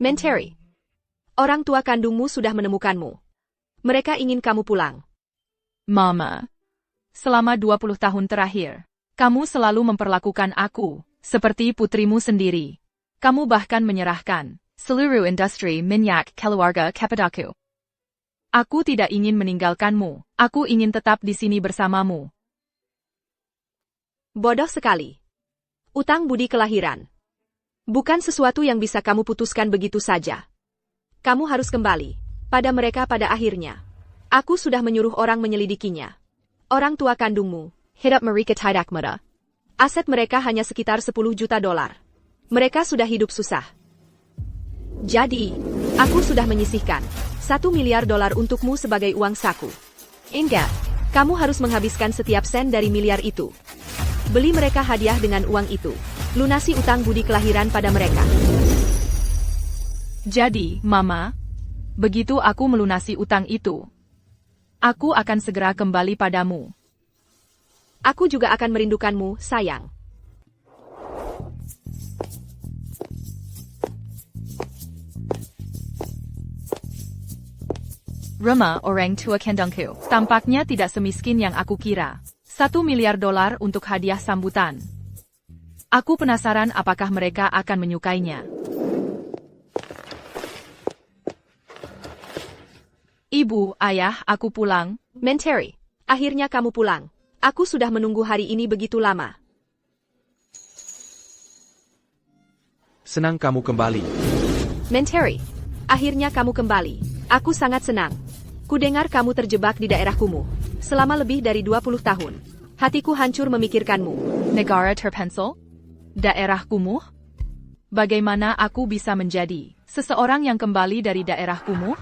Menteri. Orang tua kandungmu sudah menemukanmu. Mereka ingin kamu pulang. Mama. Selama 20 tahun terakhir, kamu selalu memperlakukan aku seperti putrimu sendiri. Kamu bahkan menyerahkan seluruh industri minyak keluarga kepadaku. Aku tidak ingin meninggalkanmu. Aku ingin tetap di sini bersamamu. Bodoh sekali. Utang budi kelahiran. Bukan sesuatu yang bisa kamu putuskan begitu saja. Kamu harus kembali pada mereka pada akhirnya. Aku sudah menyuruh orang menyelidikinya. Orang tua kandungmu, hidup mereka tidak mudah. Aset mereka hanya sekitar 10 juta dolar. Mereka sudah hidup susah. Jadi, aku sudah menyisihkan 1 miliar dolar untukmu sebagai uang saku. Enggak, kamu harus menghabiskan setiap sen dari miliar itu. Beli mereka hadiah dengan uang itu. Lunasi utang budi kelahiran pada mereka. Jadi, Mama, begitu aku melunasi utang itu, aku akan segera kembali padamu. Aku juga akan merindukanmu, sayang. Rumah orang tua kandungku tampaknya tidak semiskin yang aku kira. 1 miliar dolar untuk hadiah sambutan. Aku penasaran apakah mereka akan menyukainya. Ibu, ayah, aku pulang. Menteri, akhirnya kamu pulang. Aku sudah menunggu hari ini begitu lama. Senang kamu kembali. Menteri, akhirnya kamu kembali. Aku sangat senang. Kudengar kamu terjebak di daerah kumuh selama lebih dari 20 tahun. Hatiku hancur memikirkanmu. Negara terpencil? Daerah kumuh? Bagaimana aku bisa menjadi seseorang yang kembali dari daerah kumuh?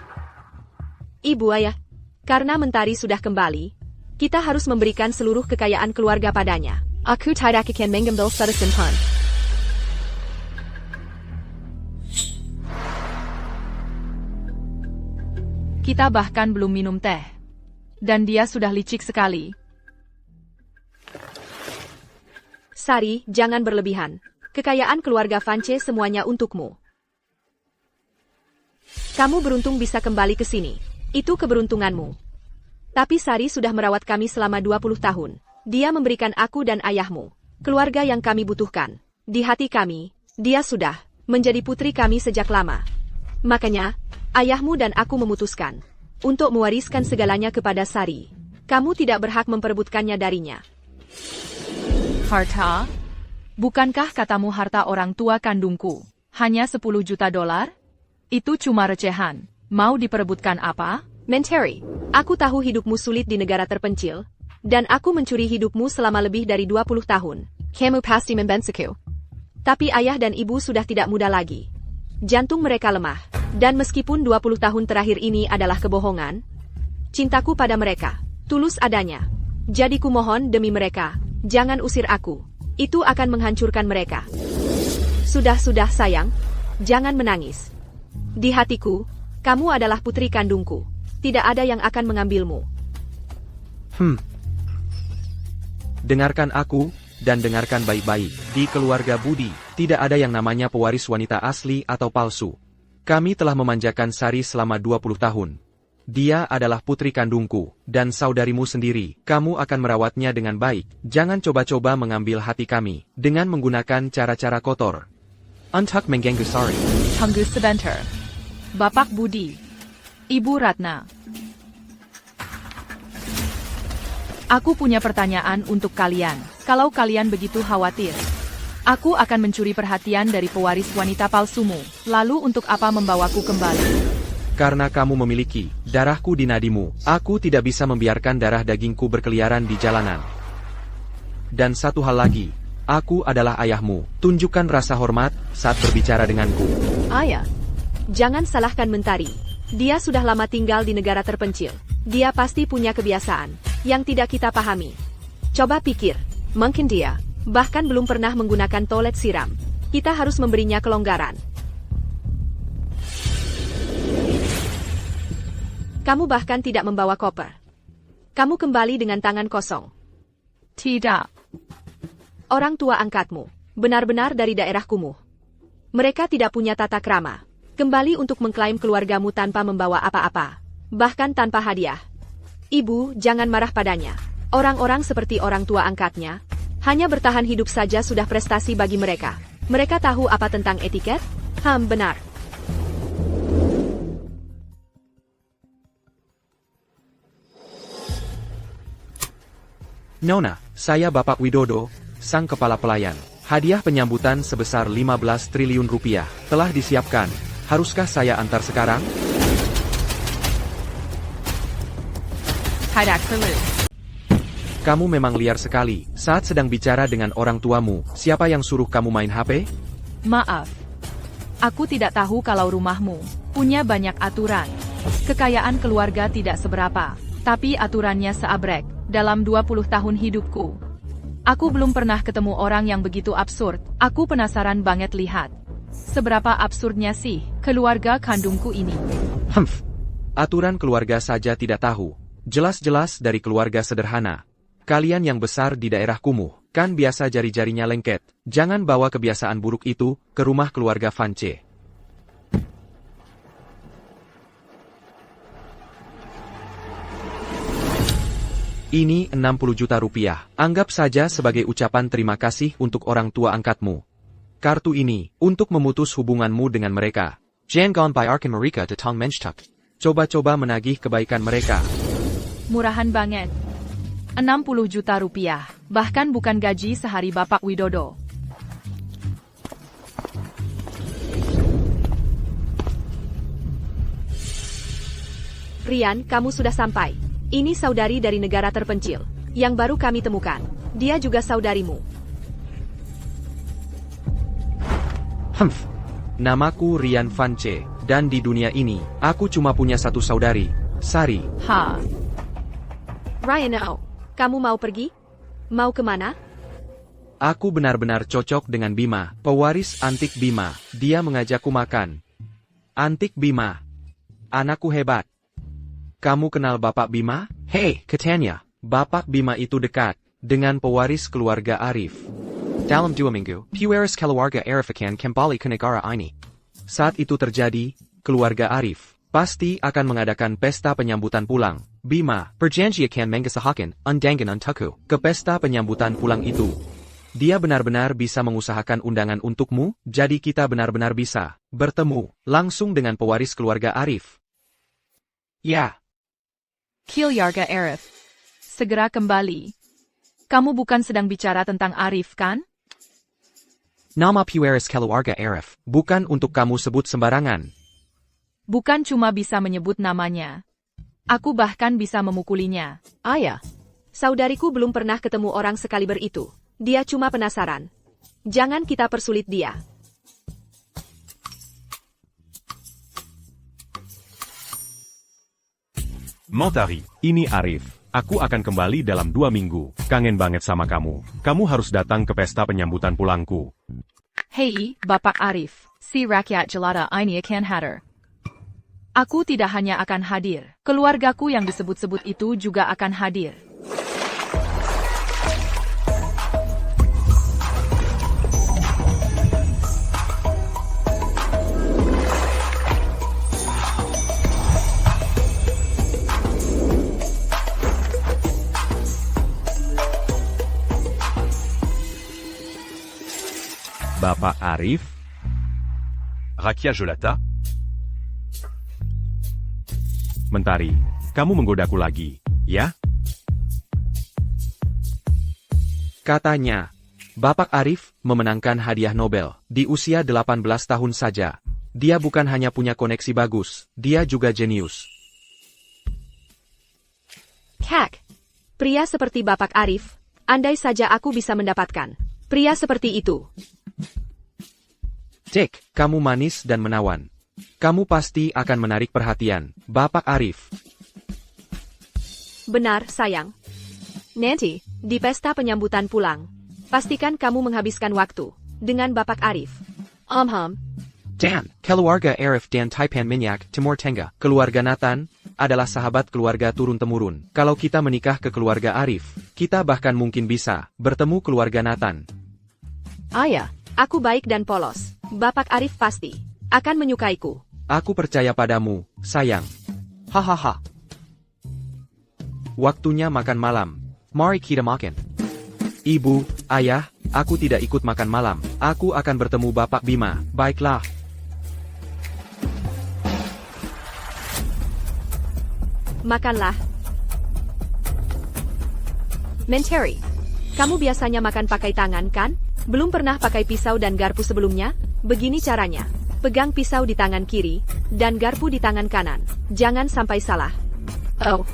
Ibu ayah, karena Mentari sudah kembali, kita harus memberikan seluruh kekayaan keluarga padanya. Aku tidak akan mengambil satu-sen. Kita bahkan belum minum teh. Dan dia sudah licik sekali. Sari, jangan berlebihan. Kekayaan keluarga Vance semuanya untukmu. Kamu beruntung bisa kembali ke sini. Itu keberuntunganmu. Tapi Sari sudah merawat kami selama 20 tahun. Dia memberikan aku dan ayahmu keluarga yang kami butuhkan. Di hati kami, dia sudah menjadi putri kami sejak lama. Makanya, ayahmu dan aku memutuskan untuk mewariskan segalanya kepada Sari. Kamu tidak berhak memperebutkannya darinya. Harta? Bukankah katamu harta orang tua kandungku hanya 10 juta dolar? Itu cuma recehan. Mau diperebutkan apa? Menteri, aku tahu hidupmu sulit di negara terpencil, dan aku mencuri hidupmu selama lebih dari 20 tahun. Kamu pasti membensiku. Tapi ayah dan ibu sudah tidak muda lagi. Jantung mereka lemah, dan meskipun 20 tahun terakhir ini adalah kebohongan, cintaku pada mereka tulus adanya. Jadi kumohon demi mereka, jangan usir aku. Itu akan menghancurkan mereka. Sudah sayang, jangan menangis. Di hatiku, kamu adalah putri kandungku. Tidak ada yang akan mengambilmu. Dengarkan aku, dan dengarkan baik-baik. Di keluarga Budi, tidak ada yang namanya pewaris wanita asli atau palsu. Kami telah memanjakan Sari selama 20 tahun. Dia adalah putri kandungku, dan saudarimu sendiri. Kamu akan merawatnya dengan baik. Jangan coba-coba mengambil hati kami, dengan menggunakan cara-cara kotor. Untuk mengganggu Sari. Tunggu sebentar. Bapak Budi. Ibu Ratna. Aku punya pertanyaan untuk kalian. Kalau kalian begitu khawatir, aku akan mencuri perhatian dari pewaris wanita palsumu. Lalu untuk apa membawaku kembali? Karena kamu memiliki darahku di nadimu, aku tidak bisa membiarkan darah dagingku berkeliaran di jalanan. Dan satu hal lagi, aku adalah ayahmu. Tunjukkan rasa hormat saat berbicara denganku. Ayah, jangan salahkan Mentari. Dia sudah lama tinggal di negara terpencil. Dia pasti punya kebiasaan yang tidak kita pahami. Coba pikir, mungkin dia bahkan belum pernah menggunakan toilet siram. Kita harus memberinya kelonggaran. Kamu bahkan tidak membawa koper. Kamu kembali dengan tangan kosong. Tidak. Orang tua angkatmu benar-benar dari daerah kumuh. Mereka tidak punya tata krama. Kembali untuk mengklaim keluargamu tanpa membawa apa-apa. Bahkan tanpa hadiah. Ibu, jangan marah padanya. Orang-orang seperti orang tua angkatnya, hanya bertahan hidup saja sudah prestasi bagi mereka. Mereka tahu apa tentang etiket? Benar. Nona, saya Bapak Widodo, sang kepala pelayan. Hadiah penyambutan sebesar 15 triliun rupiah telah disiapkan. Haruskah saya antar sekarang? Hadak perlu. Kamu memang liar sekali. Saat sedang bicara dengan orang tuamu, siapa yang suruh kamu main HP? Maaf. Aku tidak tahu kalau rumahmu punya banyak aturan. Kekayaan keluarga tidak seberapa, tapi aturannya seabrek dalam 20 tahun hidupku. Aku belum pernah ketemu orang yang begitu absurd. Aku penasaran banget lihat. Seberapa absurdnya sih keluarga kandungku ini? Aturan keluarga saja tidak tahu. Jelas-jelas dari keluarga sederhana. Kalian yang besar di daerah kumuh, kan biasa jari-jarinya lengket. Jangan bawa kebiasaan buruk itu ke rumah keluarga Vance. Ini 60 juta rupiah. Anggap saja sebagai ucapan terima kasih untuk orang tua angkatmu. Kartu ini, untuk memutus hubunganmu dengan mereka. Jangan bayarkan mereka datang menchtuk. Coba-coba menagih kebaikan mereka. Murahan banget. 60 juta rupiah, bahkan bukan gaji sehari Bapak Widodo. Rian, kamu sudah sampai. Ini saudari dari negara terpencil, yang baru kami temukan. Dia juga saudarimu. Namaku Rian Vance, dan di dunia ini, aku cuma punya satu saudari, Sari. Ryan, kamu mau pergi? Mau kemana? Aku benar-benar cocok dengan Bima, pewaris antik Bima. Dia mengajakku makan. Antik Bima. Anakku hebat. Kamu kenal Bapak Bima? Hei, katanya, Bapak Bima itu dekat dengan pewaris keluarga Arif. Dalam 2 minggu, pewaris keluarga Arif akan kembali ke negara ini. Saat itu terjadi, keluarga Arif pasti akan mengadakan pesta penyambutan pulang. Bima berjanji akan mengusahakan undangan untukku ke pesta penyambutan pulang itu. Dia benar-benar bisa mengusahakan undangan untukmu, jadi kita benar-benar bisa bertemu langsung dengan pewaris keluarga Arif. Ya. Keluarga Arif. Segera kembali. Kamu bukan sedang bicara tentang Arif, kan? Nama pewaris keluarga Arif bukan untuk kamu sebut sembarangan. Bukan cuma bisa menyebut namanya. Aku bahkan bisa memukulinya. Ayah, saudariku belum pernah ketemu orang sekaliber itu. Dia cuma penasaran. Jangan kita persulit dia. Montari, ini Arif. Aku akan kembali dalam 2 minggu. Kangen banget sama kamu. Kamu harus datang ke pesta penyambutan pulangku. Hei, Bapak Arif. Si rakyat jelata ini akan hadir. Aku tidak hanya akan hadir. Keluargaku yang disebut-sebut itu juga akan hadir. Bapak Arif? Rakyat jelata? Mentari, kamu menggodaku lagi, ya? Katanya, Bapak Arif memenangkan hadiah Nobel di usia 18 tahun saja. Dia bukan hanya punya koneksi bagus, dia juga jenius. Kak, pria seperti Bapak Arif, andai saja aku bisa mendapatkan pria seperti itu. Cek, kamu manis dan menawan. Kamu pasti akan menarik perhatian, Bapak Arif. Benar, sayang. Nanti, di pesta penyambutan pulang, pastikan kamu menghabiskan waktu dengan Bapak Arif. Dan, keluarga Arif dan Taipan Minyak, Timur Tengah. Keluarga Nathan adalah sahabat keluarga turun-temurun. Kalau kita menikah ke keluarga Arif, kita bahkan mungkin bisa bertemu keluarga Nathan. Ayah, aku baik dan polos. Bapak Arif pasti akan menyukaiku. Aku percaya padamu, sayang. Hahaha. Waktunya makan malam. Mari kita makan. Ibu, ayah, aku tidak ikut makan malam. Aku akan bertemu Bapak Bima. Baiklah. Makanlah. Menteri, kamu biasanya makan pakai tangan kan? Belum pernah pakai pisau dan garpu sebelumnya? Begini caranya. Pegang pisau di tangan kiri, dan garpu di tangan kanan. Jangan sampai salah. Oh,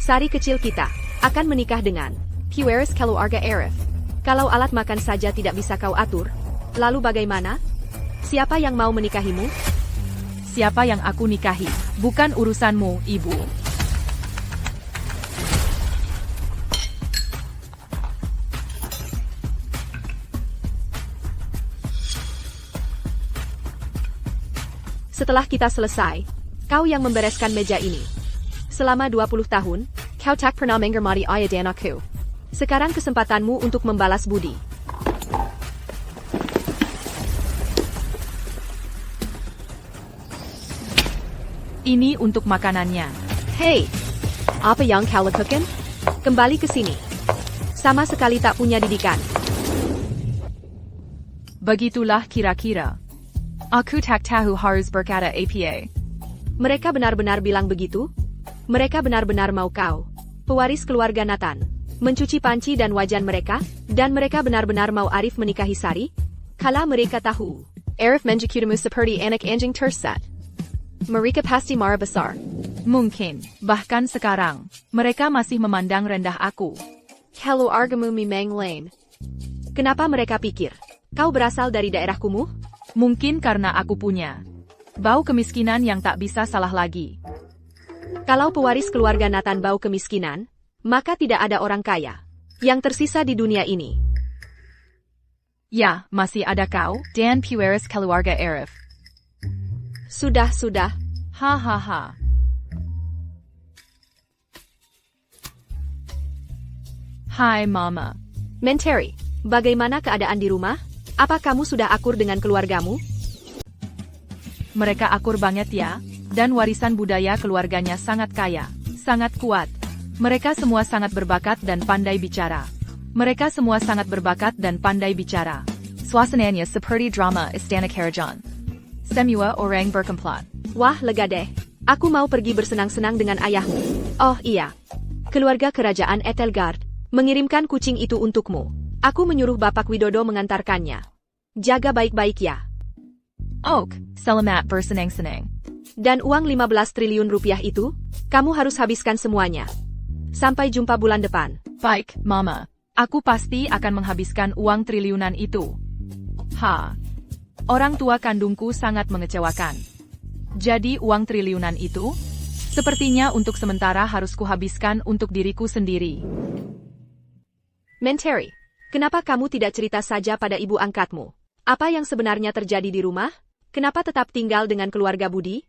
Sari kecil kita akan menikah dengan Pueris keluarga Arif. Kalau alat makan saja tidak bisa kau atur, lalu bagaimana? Siapa yang mau menikahimu? Siapa yang aku nikahi? Bukan urusanmu, ibu. Setelah kita selesai, kau yang membereskan meja ini. Selama 20 tahun, kau tak pernah menghormati ayah dan aku. Sekarang kesempatanmu untuk membalas budi. Ini untuk makanannya. Hei, apa yang kau lakukan? Kembali ke sini. Sama sekali tak punya didikan. Begitulah kira-kira. Aku tak tahu harus berkata apa. Mereka benar-benar bilang begitu? Mereka benar-benar mau kau, pewaris keluarga Nathan, mencuci panci dan wajan mereka, dan mereka benar-benar mau Arif menikahi Sari? Kala mereka tahu, Arif menjekutamu seperti anak anjing tersesat. Mereka pasti marah besar. Mungkin, bahkan sekarang, mereka masih memandang rendah aku. Keluargamu memang lame. Kenapa mereka pikir, kau berasal dari daerah kumuh? Mungkin karena aku punya bau kemiskinan yang tak bisa salah lagi. Kalau pewaris keluarga Nathan bau kemiskinan, maka tidak ada orang kaya yang tersisa di dunia ini. Ya, masih ada kau, dan Pueris keluarga Arif. Sudah. Hahaha. Hai, Mama. Menteri, bagaimana keadaan di rumah? Apa kamu sudah akur dengan keluargamu? Mereka akur banget ya, dan warisan budaya keluarganya sangat kaya, sangat kuat. Mereka semua sangat berbakat dan pandai bicara. Mereka semua sangat berbakat dan pandai bicara. Suasananya seperti drama Istana Karajan. Semua orang berkomplot. Wah, lega deh. Aku mau pergi bersenang-senang dengan ayahmu. Oh iya. Keluarga kerajaan Etelgard mengirimkan kucing itu untukmu. Aku menyuruh Bapak Widodo mengantarkannya. Jaga baik-baik ya. Ok, selamat bersenang-senang. Dan uang 15 triliun rupiah itu, kamu harus habiskan semuanya. Sampai jumpa bulan depan. Baik, Mama. Aku pasti akan menghabiskan uang triliunan itu. Orang tua kandungku sangat mengecewakan. Jadi uang triliunan itu, sepertinya untuk sementara harus kuhabiskan untuk diriku sendiri. Menteri, kenapa kamu tidak cerita saja pada ibu angkatmu? Apa yang sebenarnya terjadi di rumah? Kenapa tetap tinggal dengan keluarga Budi?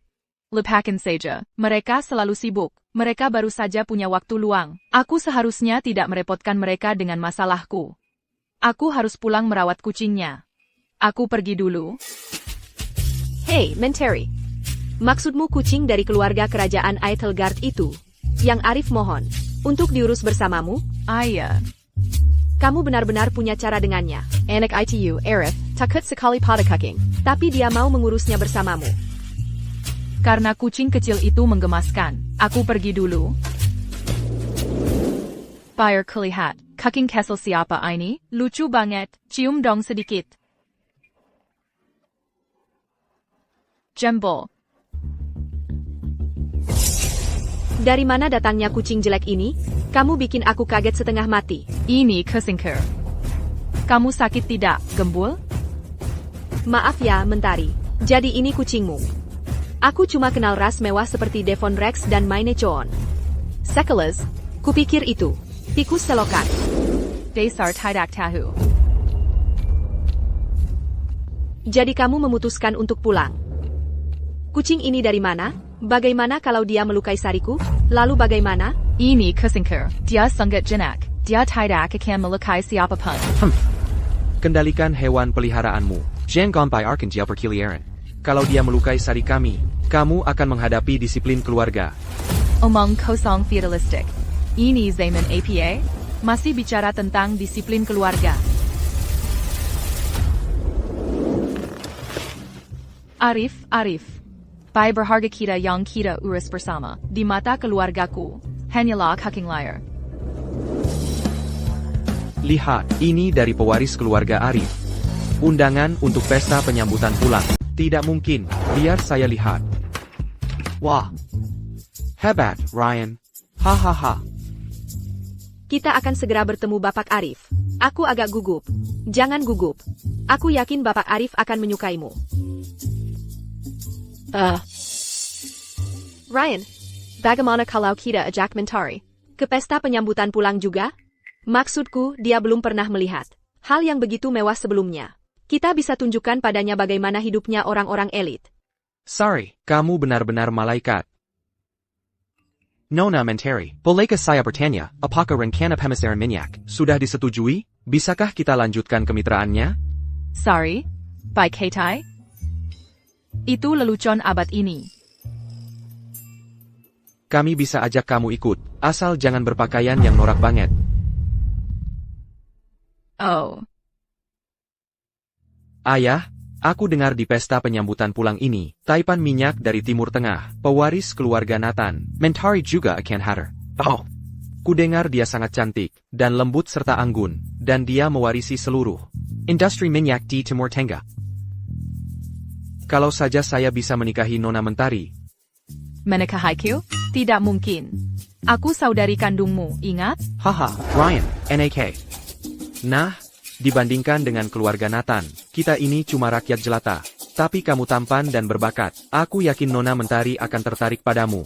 Lupakan saja, mereka selalu sibuk. Mereka baru saja punya waktu luang. Aku seharusnya tidak merepotkan mereka dengan masalahku. Aku harus pulang merawat kucingnya. Aku pergi dulu. Hei, Menteri. Maksudmu kucing dari keluarga kerajaan Etelgard itu, yang Arif mohon, untuk diurus bersamamu? Iya. Kamu benar-benar punya cara dengannya. Anak itu, Arif, takut sekali pada kucing. Tapi dia mau mengurusnya bersamamu. Karena kucing kecil itu menggemaskan, aku pergi dulu. Biar kelihat, kucing kecil siapa ini? Lucu banget, cium dong sedikit. Jembol. Dari mana datangnya kucing jelek ini? Kamu bikin aku kaget setengah mati. Ini kesingkir. Kamu sakit tidak, Gembul? Maaf ya, Mentari. Jadi ini kucingmu. Aku cuma kenal ras mewah seperti Devon Rex dan Maine Coon. Sekeles, kupikir itu tikus selokan. Dasar tidak tahu. Jadi kamu memutuskan untuk pulang. Kucing ini dari mana? Bagaimana kalau dia melukai Sariku? Lalu bagaimana? Ini kesingkir. Dia sangat jenak. Dia tidak akan melukai siapapun. Kendalikan hewan peliharaanmu. Jangan sampai akan dia perkeliaran. Kalau dia melukai Sari kami, kamu akan menghadapi disiplin keluarga. Omong kosong feudalistik. Ini zaman APA? Masih bicara tentang disiplin keluarga. Arif. Bai berharga kita yang kita urus bersama. Di mata keluargaku, hanyalah cooking liar. Lihat, ini dari pewaris keluarga Arif. Undangan untuk pesta penyambutan pulang. Tidak mungkin, biar saya lihat. Wah, hebat, Ryan. Hahaha. Kita akan segera bertemu Bapak Arif. Aku agak gugup. Jangan gugup. Aku yakin Bapak Arif akan menyukaimu. Ryan, bagaimana kalau kita ajak Mentari ke pesta penyambutan pulang juga? Maksudku, dia belum pernah melihat hal yang begitu mewah sebelumnya. Kita bisa tunjukkan padanya bagaimana hidupnya orang-orang elit. Sorry, kamu benar-benar malaikat. Nona Mentari, bolehkah saya bertanya, apakah rencana pemasaran minyak sudah disetujui? Bisakah kita lanjutkan kemitraannya? Sorry, Bai Keitai? Itu lelucon abad ini. Kami bisa ajak kamu ikut, asal jangan berpakaian yang norak banget. Oh. Ayah, aku dengar di pesta penyambutan pulang ini, taipan minyak dari Timur Tengah, pewaris keluarga Nathan, Mentari juga akan hadir. Oh. Kudengar dia sangat cantik, dan lembut serta anggun, dan dia mewarisi seluruh industri minyak di Timur Tengah. Kalau saja saya bisa menikahi Nona Mentari. Menikahiku? Tidak mungkin. Aku saudari kandungmu, ingat? Haha, Ryan, NAK. Nah, dibandingkan dengan keluarga Nathan, kita ini cuma rakyat jelata. Tapi kamu tampan dan berbakat. Aku yakin Nona Mentari akan tertarik padamu.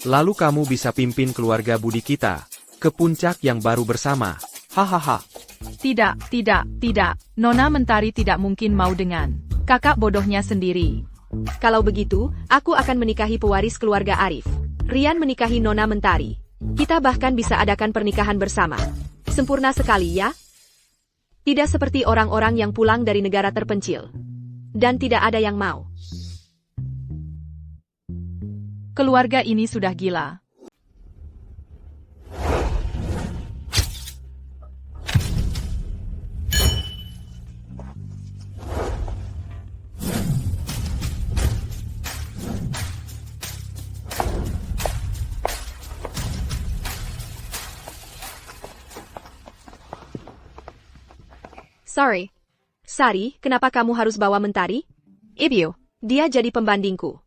Lalu kamu bisa pimpin keluarga budi kita ke puncak yang baru bersama. Hahaha. Tidak. Nona Mentari tidak mungkin mau dengan kakak bodohnya sendiri. Kalau begitu, aku akan menikahi pewaris keluarga Arif. Rian menikahi Nona Mentari. Kita bahkan bisa adakan pernikahan bersama. Sempurna sekali ya? Tidak seperti orang-orang yang pulang dari negara terpencil. Dan tidak ada yang mau. Keluarga ini sudah gila. Sorry. Sari, kenapa kamu harus bawa Mentari? Ibu, dia jadi pembandingku.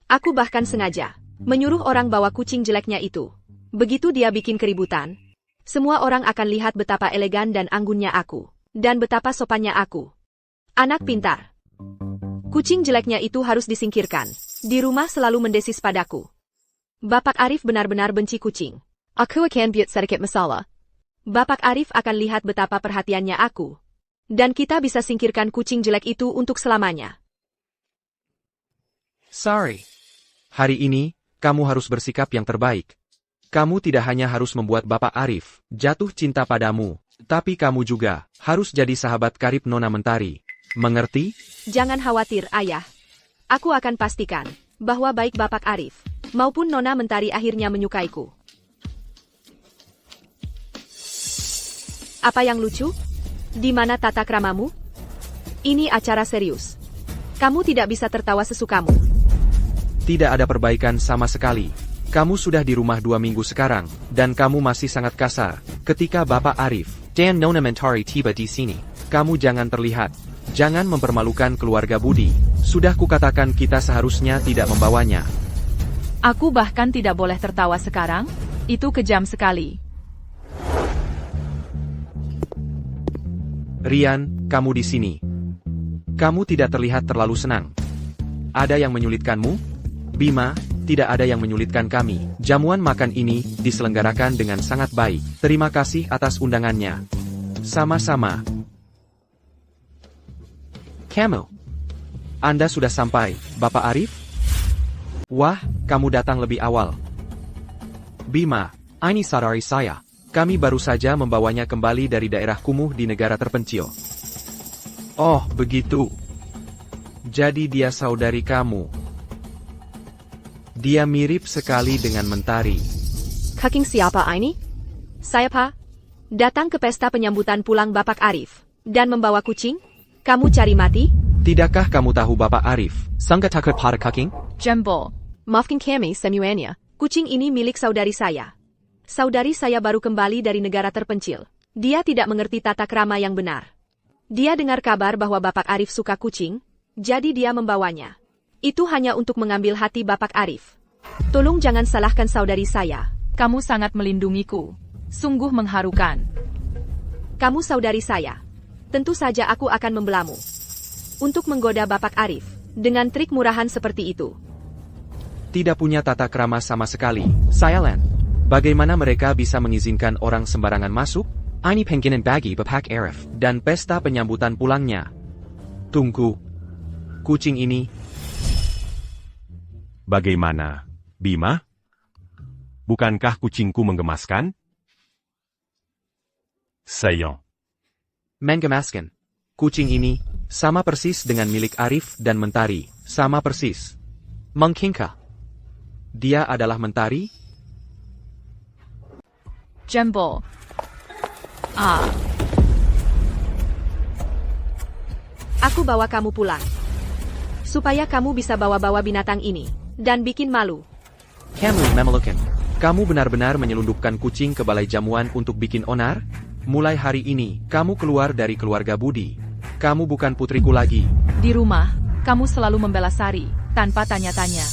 Aku bahkan sengaja menyuruh orang bawa kucing jeleknya itu. Begitu dia bikin keributan, semua orang akan lihat betapa elegan dan anggunnya aku, dan betapa sopannya aku. Anak pintar. Kucing jeleknya itu harus disingkirkan. Di rumah selalu mendesis padaku. Bapak Arif benar-benar benci kucing. Aku akan buat sedikit masalah. Bapak Arif akan lihat betapa perhatiannya aku. Dan kita bisa singkirkan kucing jelek itu untuk selamanya. Sorry. Hari ini, kamu harus bersikap yang terbaik. Kamu tidak hanya harus membuat Bapak Arif jatuh cinta padamu, tapi kamu juga harus jadi sahabat karib Nona Mentari. Mengerti? Jangan khawatir, Ayah. Aku akan pastikan bahwa baik Bapak Arif maupun Nona Mentari akhirnya menyukaiku. Apa yang lucu? Di mana tata kramamu? Ini acara serius. Kamu tidak bisa tertawa sesukamu. Tidak ada perbaikan sama sekali. Kamu sudah di rumah 2 minggu sekarang, dan kamu masih sangat kasar. Ketika Bapak Arif dan Nona Mentari tiba di sini, kamu jangan terlihat. Jangan mempermalukan keluarga budi. Sudah kukatakan kita seharusnya tidak membawanya. Aku bahkan tidak boleh tertawa sekarang. Itu kejam sekali. Rian, kamu di sini. Kamu tidak terlihat terlalu senang. Ada yang menyulitkanmu? Bima, tidak ada yang menyulitkan kami. Jamuan makan ini diselenggarakan dengan sangat baik. Terima kasih atas undangannya. Sama-sama. Kamu. Anda sudah sampai, Bapak Arif? Wah, kamu datang lebih awal. Bima, ini saudari saya. Kami baru saja membawanya kembali dari daerah kumuh di negara terpencil. Oh, begitu. Jadi dia saudari kamu. Dia mirip sekali dengan Mentari. Kucing siapa ini? Saya Pak. Datang ke pesta penyambutan pulang Bapak Arif. Dan membawa kucing? Kamu cari mati? Tidakkah kamu tahu Bapak Arif? Sangka takut pada kucing? Jembol. Maafkan kami semuanya. Kucing ini milik saudari saya. Saudari saya baru kembali dari negara terpencil. Dia tidak mengerti tata krama yang benar. Dia dengar kabar bahwa Bapak Arif suka kucing, jadi dia membawanya. Itu hanya untuk mengambil hati Bapak Arif. Tolong jangan salahkan saudari saya. Kamu sangat melindungiku. Sungguh mengharukan. Kamu saudari saya. Tentu saja aku akan membelamu. Untuk menggoda Bapak Arif, dengan trik murahan seperti itu. Tidak punya tata krama sama sekali. Silent. Bagaimana mereka bisa mengizinkan orang sembarangan masuk? Ini penginan bagi Bapak Arif dan pesta penyambutan pulangnya. Tunggu. Kucing ini. Bagaimana, Bima? Bukankah kucingku menggemaskan? Sayang. Menggemaskan. Kucing ini, sama persis dengan milik Arif dan Mentari. Sama persis. Mungkinkah dia adalah Mentari? Jembol. Aku bawa kamu pulang. Supaya kamu bisa bawa-bawa binatang ini. Dan bikin malu. Kamu memelukan. Kamu benar-benar menyelundupkan kucing ke balai jamuan untuk bikin onar? Mulai hari ini, kamu keluar dari keluarga Budi. Kamu bukan putriku lagi. Di rumah, kamu selalu membela Sari, tanpa tanya-tanya.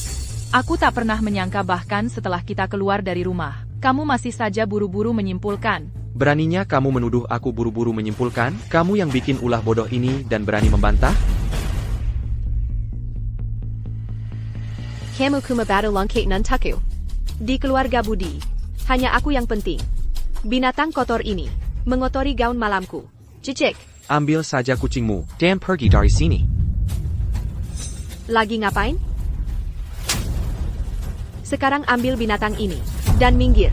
Aku tak pernah menyangka bahkan setelah kita keluar dari rumah, kamu masih saja buru-buru menyimpulkan. Beraninya kamu menuduh aku buru-buru menyimpulkan? Kamu yang bikin ulah bodoh ini dan berani membantah? Kamu kumabado longkate nantaku. Di keluarga Budi, hanya aku yang penting. Binatang kotor ini, mengotori gaun malamku. Cicik. Ambil saja kucingmu, dan pergi dari sini. Lagi ngapain? Sekarang ambil binatang ini, dan minggir.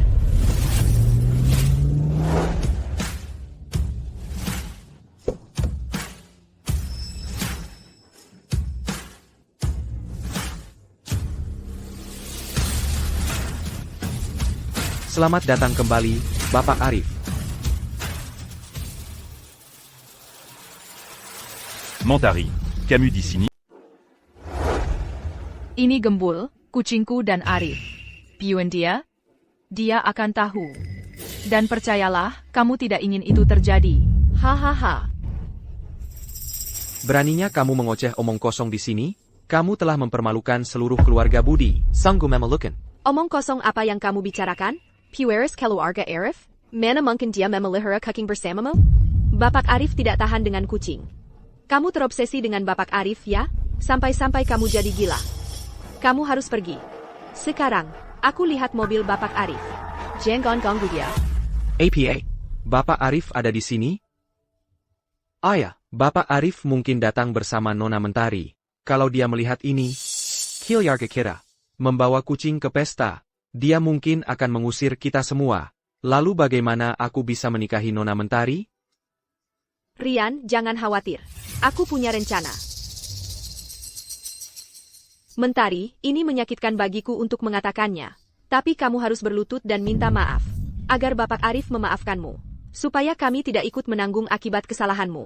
Selamat datang kembali, Bapak Arif. Mentari, Camus di sini. Ini Gembul, kucingku dan Arif. Piuen dia? Dia akan tahu. Dan percayalah, kamu tidak ingin itu terjadi. Hahaha. Beraninya kamu mengoceh omong kosong di sini? Kamu telah mempermalukan seluruh keluarga Budi. Sanggup memelukan. Omong kosong apa yang kamu bicarakan? Pueris keluarga Arif? Mana mungkin dia memelihara kucing bersamamu? Bapak Arif tidak tahan dengan kucing. Kamu terobsesi dengan Bapak Arif ya? Sampai-sampai kamu jadi gila. Kamu harus pergi. Sekarang, aku lihat mobil Bapak Arif. Jangan ganggu dia. APA, Bapak Arif ada di sini? Ayah, Bapak Arif mungkin datang bersama Nona Mentari. Kalau dia melihat ini, keluarga kita membawa kucing ke pesta. Dia mungkin akan mengusir kita semua. Lalu bagaimana aku bisa menikahi Nona Mentari? Rian, jangan khawatir. Aku punya rencana. Mentari, ini menyakitkan bagiku untuk mengatakannya. Tapi kamu harus berlutut dan minta maaf. Agar Bapak Arif memaafkanmu. Supaya kami tidak ikut menanggung akibat kesalahanmu.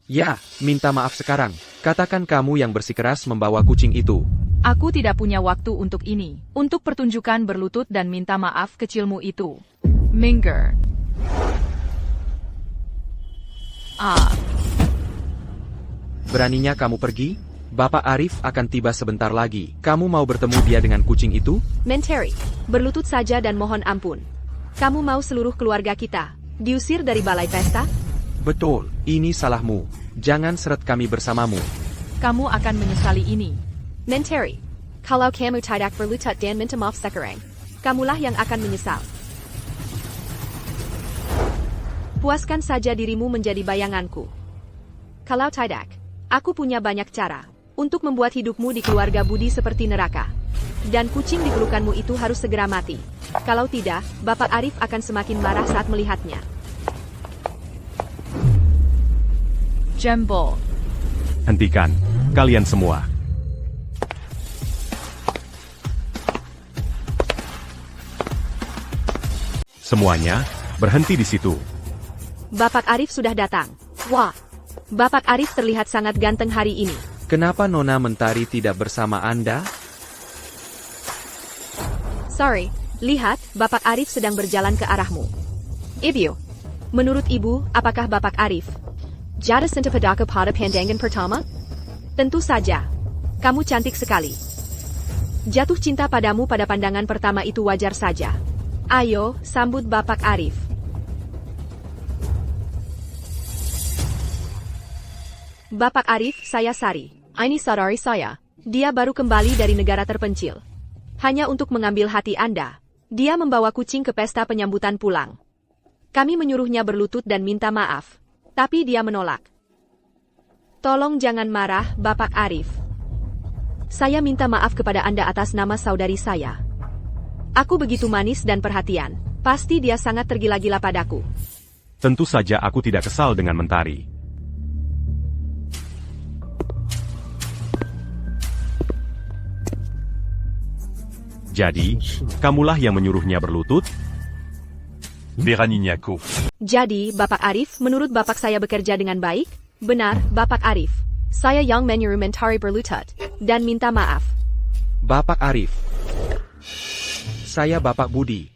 Ya, minta maaf sekarang. Katakan kamu yang bersikeras membawa kucing itu. Aku tidak punya waktu untuk ini. Untuk pertunjukan berlutut dan minta maaf kecilmu itu. Minggir. Beraninya kamu pergi? Bapak Arif akan tiba sebentar lagi. Kamu mau bertemu dia dengan kucing itu? Mentari, berlutut saja dan mohon ampun. Kamu mau seluruh keluarga kita diusir dari balai pesta? Betul, ini salahmu. Jangan seret kami bersamamu. Kamu akan menyesali ini. Mentari, kalau kamu tidak berlutut dan minta maaf sekarang, kamulah yang akan menyesal. Puaskan saja dirimu menjadi bayanganku. Kalau tidak, aku punya banyak cara untuk membuat hidupmu di keluarga Budi seperti neraka. Dan kucing di pelukanmu itu harus segera mati. Kalau tidak, Bapak Arif akan semakin marah saat melihatnya. Jembol. Hentikan, kalian semua. Semuanya, berhenti di situ. Bapak Arif sudah datang. Wah, Bapak Arif terlihat sangat ganteng hari ini. Kenapa Nona Mentari tidak bersama Anda? Sorry, lihat, Bapak Arif sedang berjalan ke arahmu. Ibu, menurut Ibu, apakah Bapak Arif jatuh cinta padaku pada pandangan pertama? Tentu saja. Kamu cantik sekali. Jatuh cinta padamu pada pandangan pertama itu wajar saja. Ayo, sambut Bapak Arif. Bapak Arif, saya Sari. Ini saudari saya. Dia baru kembali dari negara terpencil. Hanya untuk mengambil hati Anda. Dia membawa kucing ke pesta penyambutan pulang. Kami menyuruhnya berlutut dan minta maaf. Tapi dia menolak. Tolong jangan marah, Bapak Arif. Saya minta maaf kepada Anda atas nama saudari saya. Aku begitu manis dan perhatian. Pasti dia sangat tergila-gila padaku. Tentu saja aku tidak kesal dengan Mentari. Jadi, kamulah yang menyuruhnya berlutut? Veranignacco. Jadi, Bapak Arif, menurut Bapak saya bekerja dengan baik? Benar, Bapak Arif. Saya yang menyuruh Mentari berlutut. Dan minta maaf. Bapak Arif. Saya Bapak Budi.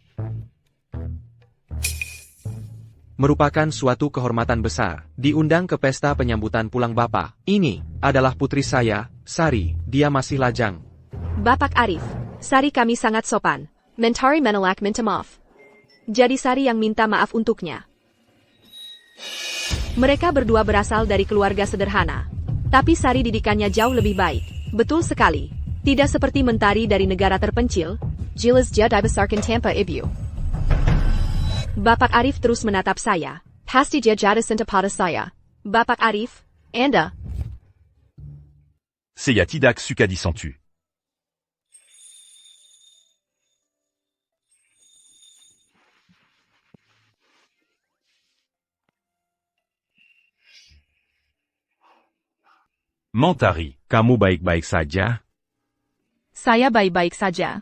Merupakan suatu kehormatan besar, diundang ke pesta penyambutan pulang Bapak. Ini adalah putri saya, Sari, dia masih lajang. Bapak Arif, Sari kami sangat sopan. Mentari menolak minta maaf. Jadi Sari yang minta maaf untuknya. Mereka berdua berasal dari keluarga sederhana. Tapi Sari didikannya jauh lebih baik. Betul sekali. Tidak seperti Mentari dari negara terpencil. Jelas dia dibesarkan tanpa ibu. Bapak Arif terus menatap saya. Pasti dia jatuh cinta pada saya. Bapak Arif, Anda. Saya tidak suka disentu. Mentari. Kamu baik-baik saja? Saya baik-baik saja.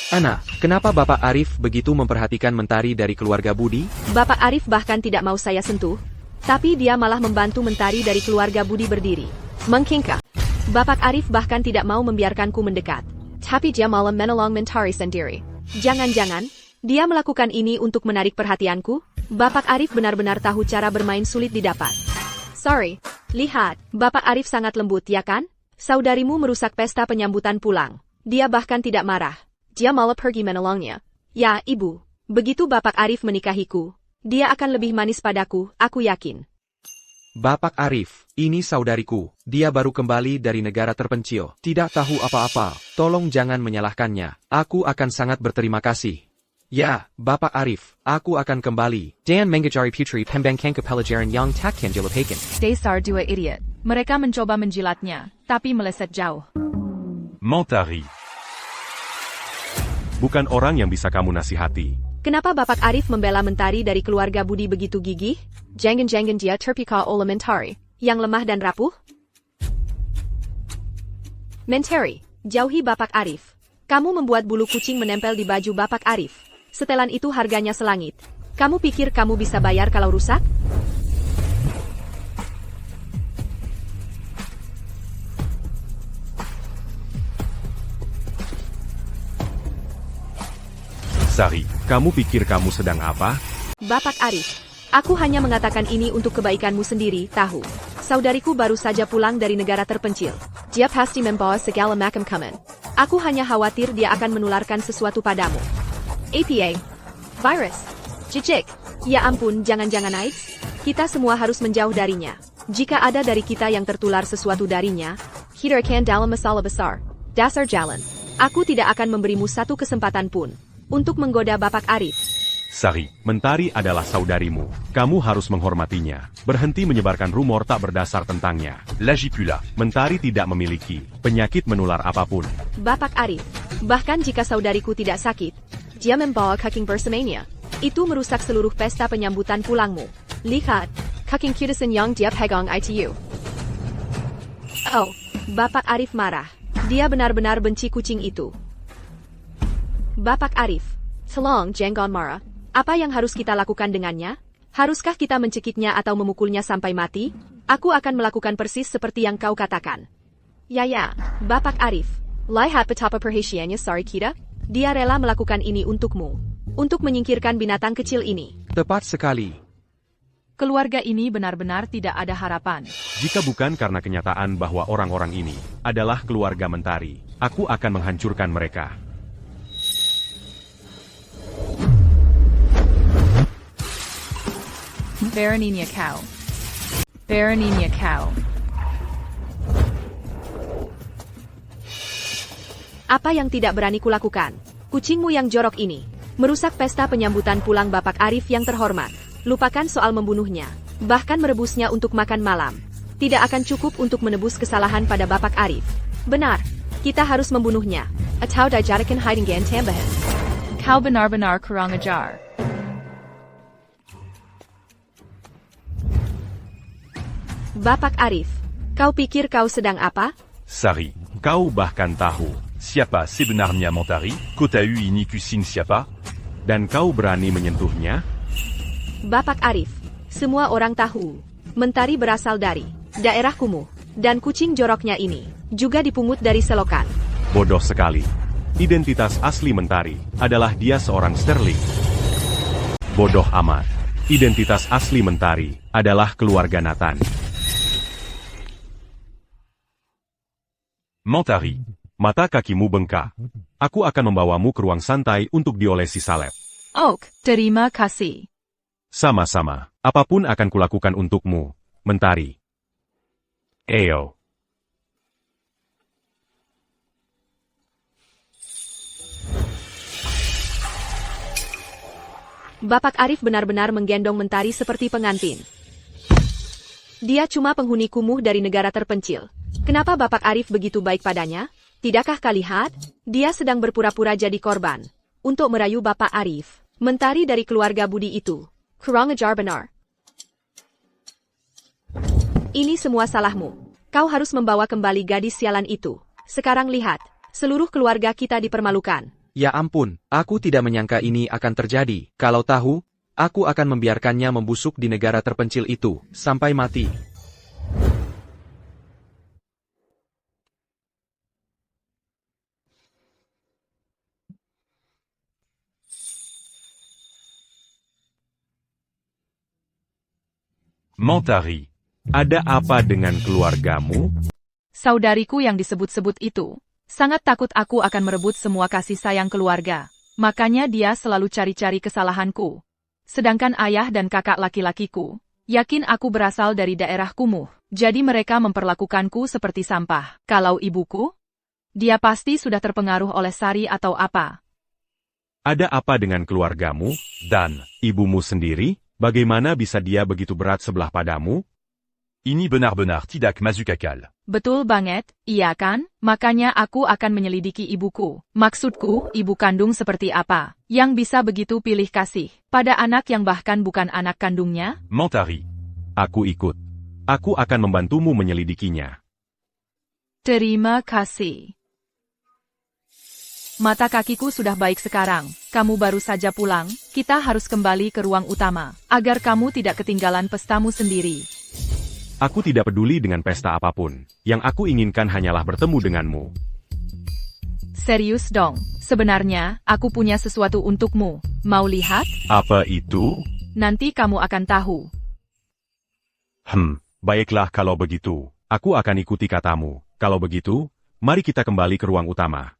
Ana, kenapa Bapak Arif begitu memperhatikan Mentari dari keluarga Budi? Bapak Arif bahkan tidak mau saya sentuh. Tapi dia malah membantu Mentari dari keluarga Budi berdiri. Mengkingkah. Bapak Arif bahkan tidak mau membiarkanku mendekat. Tapi dia malah menolong Mentari sendiri. Jangan-jangan, dia melakukan ini untuk menarik perhatianku? Bapak Arif benar-benar tahu cara bermain sulit didapat. Sorry, lihat, Bapak Arif sangat lembut ya kan? Saudarimu merusak pesta penyambutan pulang. Dia bahkan tidak marah. Dia malah pergi menolongnya. Ya, Ibu. Begitu Bapak Arif menikahiku, dia akan lebih manis padaku, aku yakin. Bapak Arif, ini saudariku. Dia baru kembali dari negara terpencil. Tidak tahu apa-apa. Tolong jangan menyalahkannya. Aku akan sangat berterima kasih. Ya, Bapak Arif, aku akan kembali. Dan Mangajari Putri Pembangkang Pelajaran yang takkan dilupakan. Dasar dua idiot. Mereka mencoba menjilatnya, tapi meleset jauh. Mentari. Bukan orang yang bisa kamu nasihati. Kenapa Bapak Arif membela Mentari dari keluarga Budi begitu gigih? Jangan-jangan dia terpika oleh Mentari, yang lemah dan rapuh? Mentari, jauhi Bapak Arif. Kamu membuat bulu kucing menempel di baju Bapak Arif. Setelan itu harganya selangit. Kamu pikir kamu bisa bayar kalau rusak? Sari, kamu pikir kamu sedang apa? Bapak Arif, aku hanya mengatakan ini untuk kebaikanmu sendiri, tahu. Saudariku baru saja pulang dari negara terpencil. Dia pasti membawa segala macam kemen. Aku hanya khawatir dia akan menularkan sesuatu padamu. APA, virus, cicik. Ya ampun, jangan-jangan AIDS. Kita semua harus menjauh darinya. Jika ada dari kita yang tertular sesuatu darinya, kita akan dalam masalah besar. Dasar jalan. Aku tidak akan memberimu satu kesempatan pun untuk menggoda Bapak Arif. Sari, Mentari adalah saudarimu. Kamu harus menghormatinya. Berhenti menyebarkan rumor tak berdasar tentangnya. L'agis plus là. Mentari tidak memiliki penyakit menular apapun. Bapak Arif, bahkan jika saudariku tidak sakit, dia membawa kaking bersamanya. Itu merusak seluruh pesta penyambutan pulangmu. Lihat, kaking kudasan yang dia pegang itu. Oh, Bapak Arif marah. Dia benar-benar benci kucing itu. Bapak Arif, tolong jangan marah. Apa yang harus kita lakukan dengannya? Haruskah kita mencekiknya atau memukulnya sampai mati? Aku akan melakukan persis seperti yang kau katakan. Ya, Bapak Arif. Lihat betapa perhatiannya sorry kita. Dia rela melakukan ini untukmu. Untuk menyingkirkan binatang kecil ini. Tepat sekali. Keluarga ini benar-benar tidak ada harapan. Jika bukan karena kenyataan bahwa orang-orang ini adalah keluarga Mentari, aku akan menghancurkan mereka. Baronia Cow. Baronia Cow. Apa yang tidak berani kulakukan? Kucingmu yang jorok ini. Merusak pesta penyambutan pulang Bapak Arif yang terhormat. Lupakan soal membunuhnya. Bahkan merebusnya untuk makan malam. Tidak akan cukup untuk menebus kesalahan pada Bapak Arif. Benar. Kita harus membunuhnya. Atau dijadikan hidangan tambahan. Kau benar-benar kurang ajar. Bapak Arif. Kau pikir kau sedang apa? Sari. Kau bahkan tahu. Siapa sebenarnya Montari? Kota ini kusin siapa? Dan kau berani menyentuhnya? Bapak Arif. Semua orang tahu. Mentari berasal dari daerah kumuh. Dan kucing joroknya ini juga dipungut dari selokan. Bodoh sekali. Identitas asli Mentari adalah dia seorang sterling. Bodoh amat. Identitas asli Mentari adalah keluarga Nathan. Montari. Mata kakimu bengkak. Aku akan membawamu ke ruang santai untuk diolesi salep. Oak, terima kasih. Sama-sama. Apapun akan kulakukan untukmu, Mentari. Eyo. Bapak Arif benar-benar menggendong Mentari seperti pengantin. Dia cuma penghuni kumuh dari negara terpencil. Kenapa Bapak Arif begitu baik padanya? Tidakkah kau lihat? Dia sedang berpura-pura jadi korban. Untuk merayu Bapak Arif. Mentari dari keluarga Budi itu. Kurang ajar benar. Ini semua salahmu. Kau harus membawa kembali gadis sialan itu. Sekarang lihat. Seluruh keluarga kita dipermalukan. Ya ampun, aku tidak menyangka ini akan terjadi. Kalau tahu, aku akan membiarkannya membusuk di negara terpencil itu, sampai mati. Montari. Ada apa dengan keluargamu? Saudariku yang disebut-sebut itu. Sangat takut aku akan merebut semua kasih sayang keluarga. Makanya dia selalu cari-cari kesalahanku. Sedangkan ayah dan kakak laki-lakiku, yakin aku berasal dari daerah kumuh. Jadi mereka memperlakukanku seperti sampah. Kalau ibuku? Dia pasti sudah terpengaruh oleh Sari atau apa. Ada apa dengan keluargamu? Dan ibumu sendiri? Bagaimana bisa dia begitu berat sebelah padamu? Ini benar-benar tidak masuk akal. Betul banget, iya kan? Makanya aku akan menyelidiki ibuku. Maksudku, ibu kandung seperti apa? Yang bisa begitu pilih kasih pada anak yang bahkan bukan anak kandungnya? Montari. Aku ikut. Aku akan membantumu menyelidikinya. Terima kasih. Mata kakiku sudah baik sekarang. Kamu baru saja pulang, kita harus kembali ke ruang utama, agar kamu tidak ketinggalan pestamu sendiri. Aku tidak peduli dengan pesta apapun. Yang aku inginkan hanyalah bertemu denganmu. Serius dong, sebenarnya, aku punya sesuatu untukmu. Mau lihat? Apa itu? Nanti kamu akan tahu. Baiklah kalau begitu. Aku akan ikuti katamu. Kalau begitu, mari kita kembali ke ruang utama.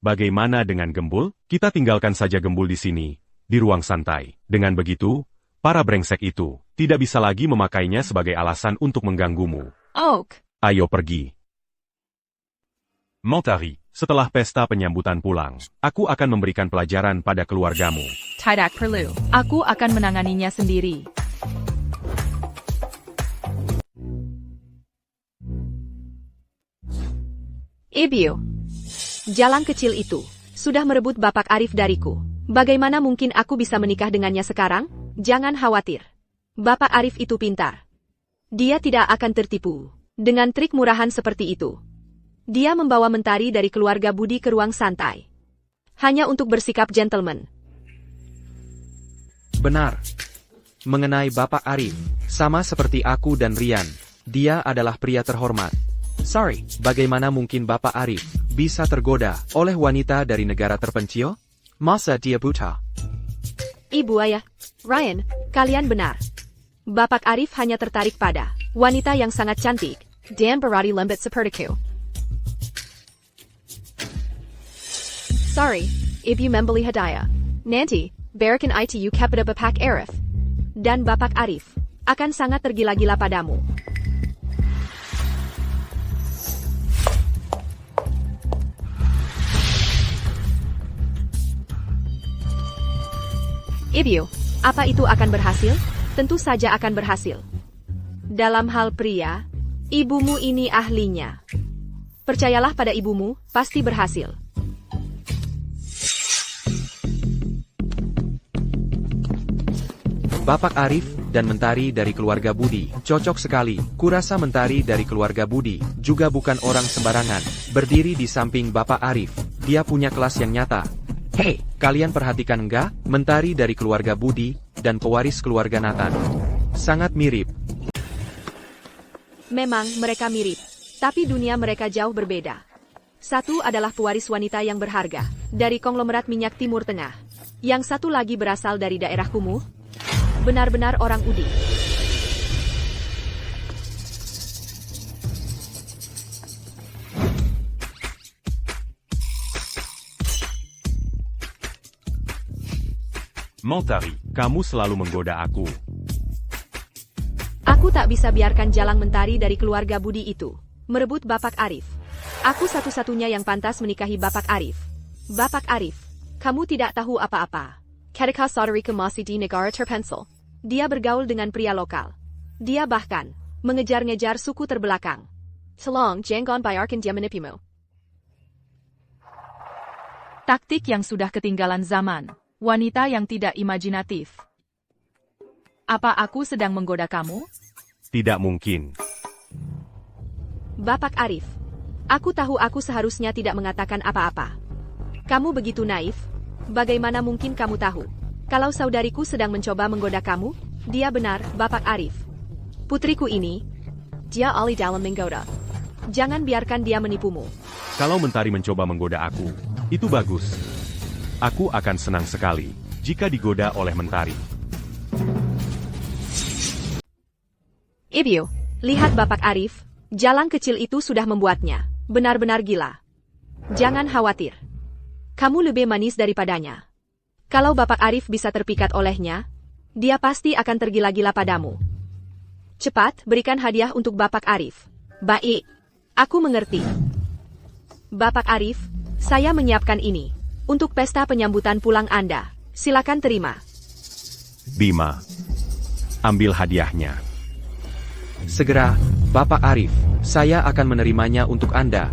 Bagaimana dengan Gembul? Kita tinggalkan saja Gembul di sini, di ruang santai. Dengan begitu, para brengsek itu tidak bisa lagi memakainya sebagai alasan untuk mengganggumu. Oak. Ayo pergi. Montari. Setelah pesta penyambutan pulang, aku akan memberikan pelajaran pada keluargamu. Tidak perlu. Aku akan menanganinya sendiri. Ibu. Jalan kecil itu sudah merebut Bapak Arif dariku. Bagaimana mungkin aku bisa menikah dengannya sekarang? Jangan khawatir. Bapak Arif itu pintar. Dia tidak akan tertipu dengan trik murahan seperti itu. Dia membawa Mentari dari keluarga Budi ke ruang santai. Hanya untuk bersikap gentleman. Benar. Mengenai Bapak Arif, sama seperti aku dan Rian, dia adalah pria terhormat. Sorry, bagaimana mungkin Bapak Arif bisa tergoda oleh wanita dari negara terpencil? Masa dia buta? Ibu ayah, Ryan, kalian benar. Bapak Arif hanya tertarik pada wanita yang sangat cantik, dan beradi lembut sepertiku. Sorry, ibu membeli hadiah. Nanti, berikan itu kepada Bapak Arif. Dan Bapak Arif akan sangat tergila-gila padamu. Ibu, apa itu akan berhasil? Tentu saja akan berhasil. Dalam hal pria, ibumu ini ahlinya. Percayalah pada ibumu, pasti berhasil. Bapak Arif dan Mentari dari keluarga Budi cocok sekali. Kurasa Mentari dari keluarga Budi juga bukan orang sembarangan. Berdiri di samping Bapak Arif, dia punya kelas yang nyata. Hei, kalian perhatikan enggak? Mentari dari keluarga Budi dan pewaris keluarga Nathan. Sangat mirip. Memang mereka mirip, tapi dunia mereka jauh berbeda. Satu adalah pewaris wanita yang berharga dari konglomerat minyak Timur Tengah. Yang satu lagi berasal dari daerah kumuh. Benar-benar orang Udi. Mentari, kamu selalu menggoda aku. Aku tak bisa biarkan Jalang Mentari dari keluarga Budi itu merebut Bapak Arif. Aku satu-satunya yang pantas menikahi Bapak Arif. Bapak Arif, kamu tidak tahu apa-apa. Ketika saudariku masih di negara terpencil, dia bergaul dengan pria lokal. Dia bahkan mengejar-ngejar suku terbelakang. Tolong jangan biarkan dia menipumu. Taktik yang sudah ketinggalan zaman. Wanita yang tidak imajinatif. Apa aku sedang menggoda kamu? Tidak mungkin. Bapak Arif, aku tahu aku seharusnya tidak mengatakan apa-apa. Kamu begitu naif. Bagaimana mungkin kamu tahu? Kalau saudariku sedang mencoba menggoda kamu, dia benar, Bapak Arif. Putriku ini, dia ahli dalam menggoda. Jangan biarkan dia menipumu. Kalau Mentari mencoba menggoda aku, itu bagus. Aku akan senang sekali jika digoda oleh Mentari. Ibu, lihat Bapak Arif, jalang kecil itu sudah membuatnya benar-benar gila. Jangan khawatir. Kamu lebih manis daripadanya. Kalau Bapak Arif bisa terpikat olehnya, dia pasti akan tergila-gila padamu. Cepat, berikan hadiah untuk Bapak Arif. Baik, aku mengerti. Bapak Arif, saya menyiapkan ini untuk pesta penyambutan pulang Anda. Silakan terima. Bima, ambil hadiahnya. Segera, Bapak Arif, saya akan menerimanya untuk Anda.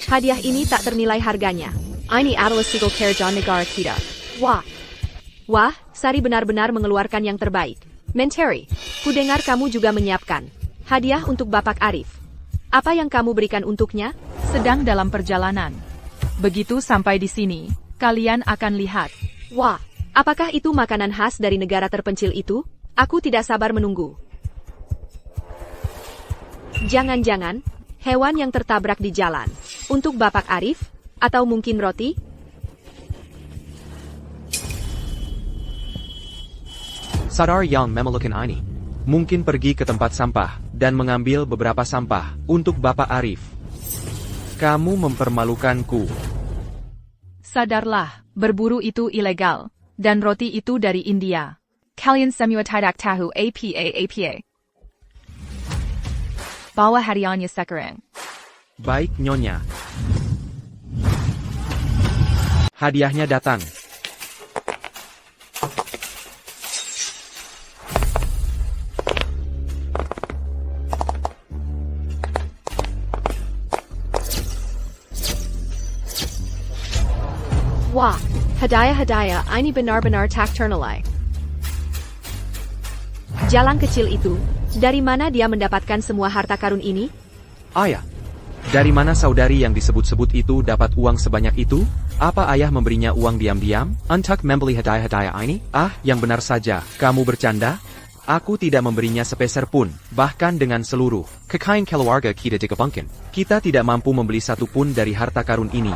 Hadiah ini tak ternilai harganya. Ini adalah sigal kerajaan negara kita. Wah, Sari benar-benar mengeluarkan yang terbaik. Menteri, ku dengar kamu juga menyiapkan hadiah untuk Bapak Arif. Apa yang kamu berikan untuknya? Sedang dalam perjalanan. Begitu sampai di sini, kalian akan lihat. Wah, apakah itu makanan khas dari negara terpencil itu? Aku tidak sabar menunggu. Jangan-jangan, hewan yang tertabrak di jalan. Untuk Bapak Arif? Atau mungkin roti? Sadar yang memerlukan ini. Mungkin pergi ke tempat sampah dan mengambil beberapa sampah untuk Bapak Arif. Kamu mempermalukanku. Sadarlah, berburu itu ilegal. Dan roti itu dari India. Kalian semua tidak tahu apa. Bawa hadiahnya sekarang. Baik, Nyonya. Hadiahnya datang. Wah, hadiah-hadiah ini benar-benar tak ternilai. Jalang kecil itu, dari mana dia mendapatkan semua harta karun ini? Ayah, Dari mana saudari yang disebut-sebut itu dapat uang sebanyak itu? Apa ayah memberinya uang diam-diam? Untuk membeli hadiah-hadiah ini? Ah, yang benar saja, kamu bercanda? Aku tidak memberinya sepeser pun, bahkan dengan seluruh. Kekayaan keluarga kita digabungkan. Kita tidak mampu membeli satu pun dari harta karun ini.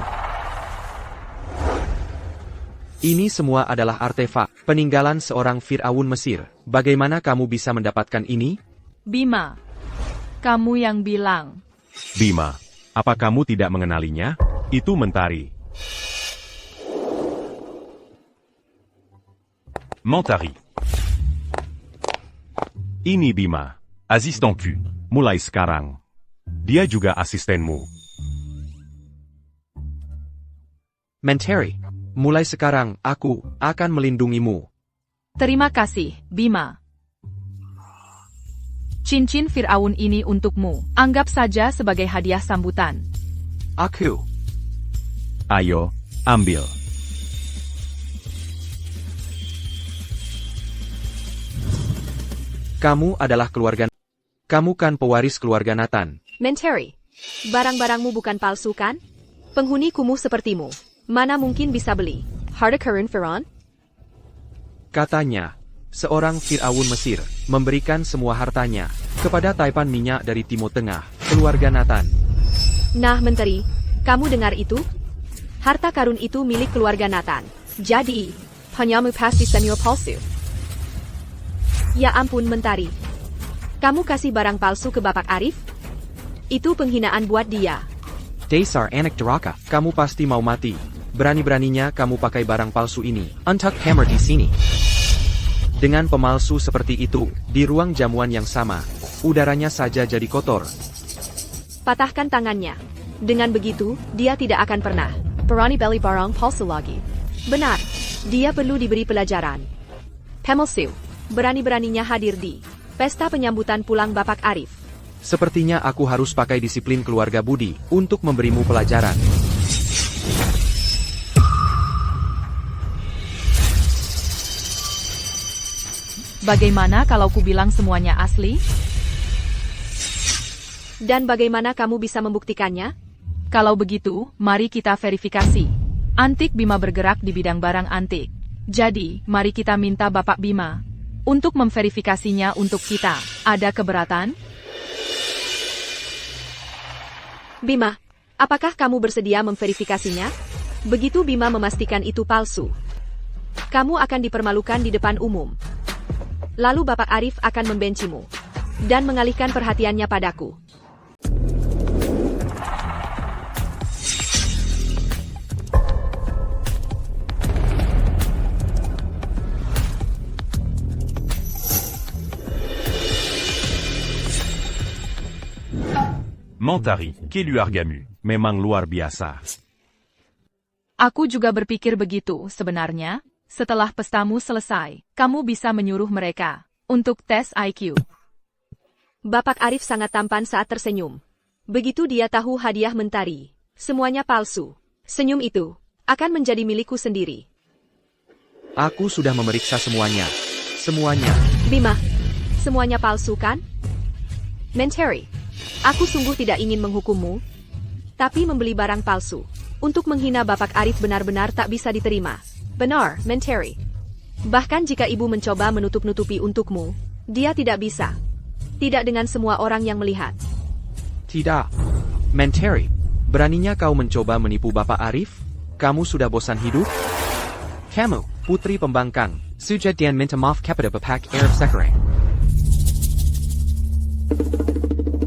Ini semua adalah artefak, peninggalan seorang Fir'aun Mesir. Bagaimana kamu bisa mendapatkan ini? Bima, kamu yang bilang. Bima, apa kamu tidak mengenalinya? Itu Mentari. Mentari. Ini Bima. Assistant-Q. Mulai sekarang. Dia juga asistenmu. Mentari, mulai sekarang aku akan melindungimu. Terima kasih, Bima. Cincin Fir'aun ini untukmu. Anggap saja sebagai hadiah sambutan. Aku. Ayo, ambil. Kamu adalah keluarga. Kamu kan pewaris keluarga Nathan. Mentari, barang-barangmu bukan palsu kan? Penghuni kumuh sepertimu, mana mungkin bisa beli harta karun Firaun? Katanya, seorang Fir'aun Mesir memberikan semua hartanya kepada taipan minyak dari Timur Tengah, keluarga Nathan. Nah, Menteri, kamu dengar itu? Harta karun itu milik keluarga Nathan. Jadi, hanyamu pasti semua palsu. Ya ampun, Mentari. Kamu kasih barang palsu ke Bapak Arif? Itu penghinaan buat dia. Dasar anak duraka. Kamu pasti mau mati. Berani-beraninya kamu pakai barang palsu ini. Untuk hammer di sini. Dengan pemalsu seperti itu, di ruang jamuan yang sama, udaranya saja jadi kotor. Patahkan tangannya. Dengan begitu, dia tidak akan pernah berani beli barang palsu lagi. Benar, dia perlu diberi pelajaran. Pemalsu, berani-beraninya hadir di pesta penyambutan pulang Bapak Arif. Sepertinya aku harus pakai disiplin keluarga Budi untuk memberimu pelajaran. Bagaimana kalau ku bilang semuanya asli? Dan bagaimana kamu bisa membuktikannya? Kalau begitu, mari kita verifikasi. Antik Bima bergerak di bidang barang antik. Jadi, mari kita minta Bapak Bima untuk memverifikasinya untuk kita. Ada keberatan? Bima, apakah kamu bersedia memverifikasinya? Begitu Bima memastikan itu palsu, kamu akan dipermalukan di depan umum. Lalu Bapak Arif akan membencimu dan mengalihkan perhatiannya padaku. Mentari, Kelu Argamu. Memang luar biasa. Aku juga berpikir begitu sebenarnya. Setelah pestamu selesai, kamu bisa menyuruh mereka untuk tes IQ. Bapak Arif sangat tampan saat tersenyum. Begitu dia tahu hadiah Mentari, semuanya palsu. Senyum itu akan menjadi milikku sendiri. Aku sudah memeriksa semuanya. Semuanya. Bima, semuanya palsu kan? Mentari, aku sungguh tidak ingin menghukummu, tapi membeli barang palsu untuk menghina Bapak Arif benar-benar tak bisa diterima. Benar, Mentari. Bahkan jika ibu mencoba menutup-nutupi untukmu, dia tidak bisa. Tidak dengan semua orang yang melihat. Tidak. Mentari, beraninya kau mencoba menipu Bapak Arif? Kamu sudah bosan hidup? Kamu, putri pembangkang. Suja dan minta maaf kepada Bapak Arif sekarang.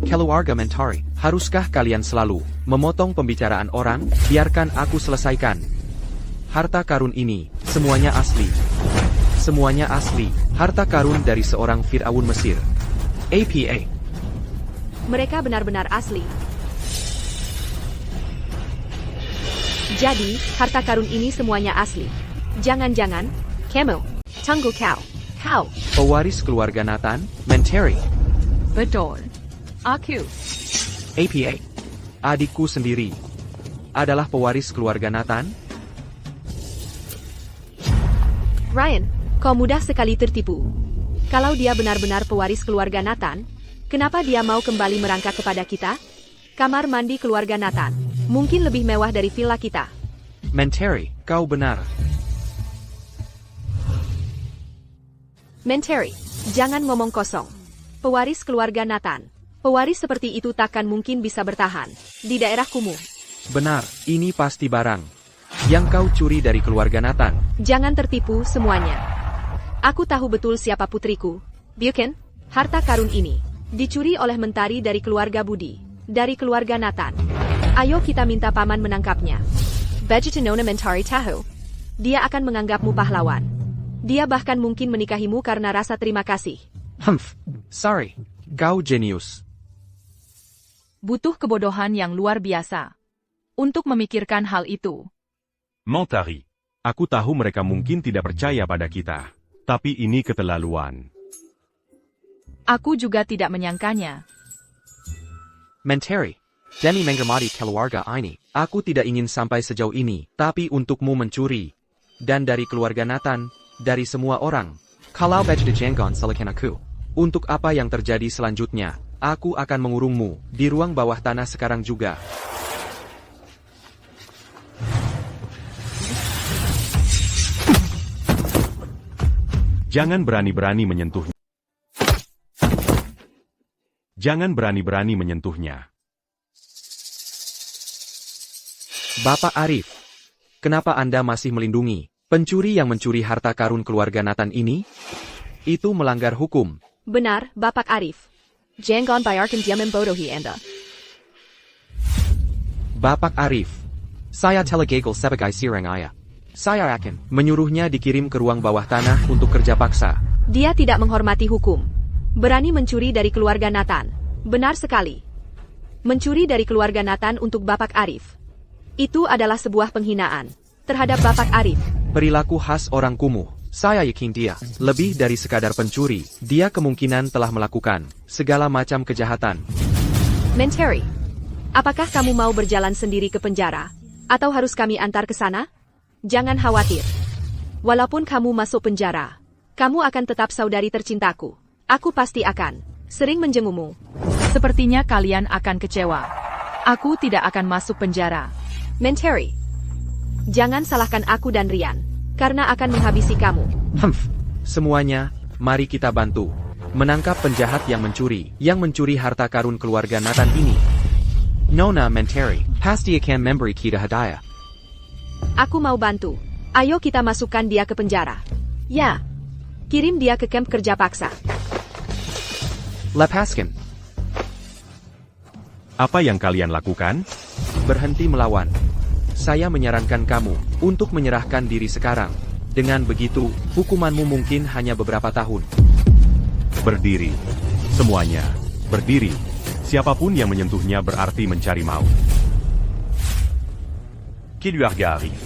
Keluarga Mentari, haruskah kalian selalu memotong pembicaraan orang? Biarkan aku selesaikan. Harta karun ini, semuanya asli. Semuanya asli. Harta karun dari seorang Fir'aun Mesir. APA. Mereka benar-benar asli. Jadi, harta karun ini semuanya asli. Jangan-jangan, kamu, tunggu kau. Pewaris keluarga Nathan, Mentari. Betul. Aku. APA. Adikku sendiri. Adalah pewaris keluarga Nathan? Ryan, kau mudah sekali tertipu. Kalau dia benar-benar pewaris keluarga Nathan, kenapa dia mau kembali merangkak kepada kita? Kamar mandi keluarga Nathan. Mungkin lebih mewah dari villa kita. Menteri, kau benar. Menteri, jangan ngomong kosong. Pewaris keluarga Nathan. Pewaris seperti itu takkan mungkin bisa bertahan di daerah kumuh. Benar, ini pasti barang yang kau curi dari keluarga Nathan. Jangan tertipu semuanya. Aku tahu betul siapa putriku. Bukan? Harta karun ini dicuri oleh mentari dari keluarga Budi, dari keluarga Nathan. Ayo kita minta paman menangkapnya. Vegetanona mentari tahu. Dia akan menganggapmu pahlawan. Dia bahkan mungkin menikahimu karena rasa terima kasih. Sorry. Kau jenius. Butuh kebodohan yang luar biasa untuk memikirkan hal itu. Mentari. Aku tahu mereka mungkin tidak percaya pada kita. Tapi ini keterlaluan. Aku juga tidak menyangkanya. Menteri, demi menghormati keluarga ini. Aku tidak ingin sampai sejauh ini, tapi untukmu mencuri. Dan dari keluarga Nathan, dari semua orang. Kalau begitu jangan salahkan aku. Untuk apa yang terjadi selanjutnya, aku akan mengurungmu di ruang bawah tanah sekarang juga. Jangan berani-berani menyentuhnya. Jangan berani-berani menyentuhnya. Bapak Arif, kenapa Anda masih melindungi pencuri yang mencuri harta karun keluarga Nathan ini? Itu melanggar hukum. Benar, Bapak Arif. Jangan biarkan dia membodohi Anda. Bapak Arif, Saya telah gagal sebagai seorang ayah. Saya akan menyuruhnya dikirim ke ruang bawah tanah untuk kerja paksa. Dia tidak menghormati hukum. Berani mencuri dari keluarga Nathan. Benar sekali. Mencuri dari keluarga Nathan untuk Bapak Arif. Itu adalah sebuah penghinaan terhadap Bapak Arif. Perilaku khas orang kumuh. Saya yakin dia lebih dari sekadar pencuri. Dia kemungkinan telah melakukan segala macam kejahatan. Menteri, apakah kamu mau berjalan sendiri ke penjara? Atau harus kami antar ke sana? Jangan khawatir. Walaupun kamu masuk penjara, kamu akan tetap saudari tercintaku. Aku pasti akan sering menjengukmu. Sepertinya kalian akan kecewa. Aku tidak akan masuk penjara. Menteri, jangan salahkan aku dan Rian, karena akan menghabisi kamu. Semuanya, mari kita bantu menangkap penjahat yang mencuri harta karun keluarga Nathan ini. Nona Menteri, pasti akan memberi kita hadiah. Aku mau bantu. Ayo kita masukkan dia ke penjara. Ya, kirim dia ke kamp kerja paksa. Lepaskan. Apa yang kalian lakukan? Berhenti melawan. Saya menyarankan kamu untuk menyerahkan diri sekarang. Dengan begitu, hukumanmu mungkin hanya beberapa tahun. Berdiri. Semuanya. Berdiri. Siapapun yang menyentuhnya berarti mencari maut. Keluarga Arif.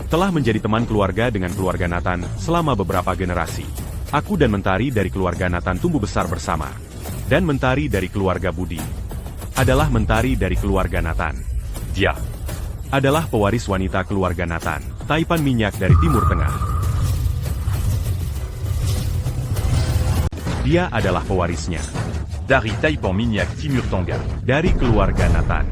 Telah menjadi teman keluarga dengan keluarga Nathan selama beberapa generasi. Aku dan Mentari dari keluarga Nathan tumbuh besar bersama. Dan Mentari dari keluarga Budi adalah Mentari dari keluarga Nathan. Dia adalah pewaris wanita keluarga Nathan, taipan minyak dari Timur Tengah. Dia adalah pewarisnya. Dari Taipan Minyak Timur Tengah. Dari keluarga Nathan.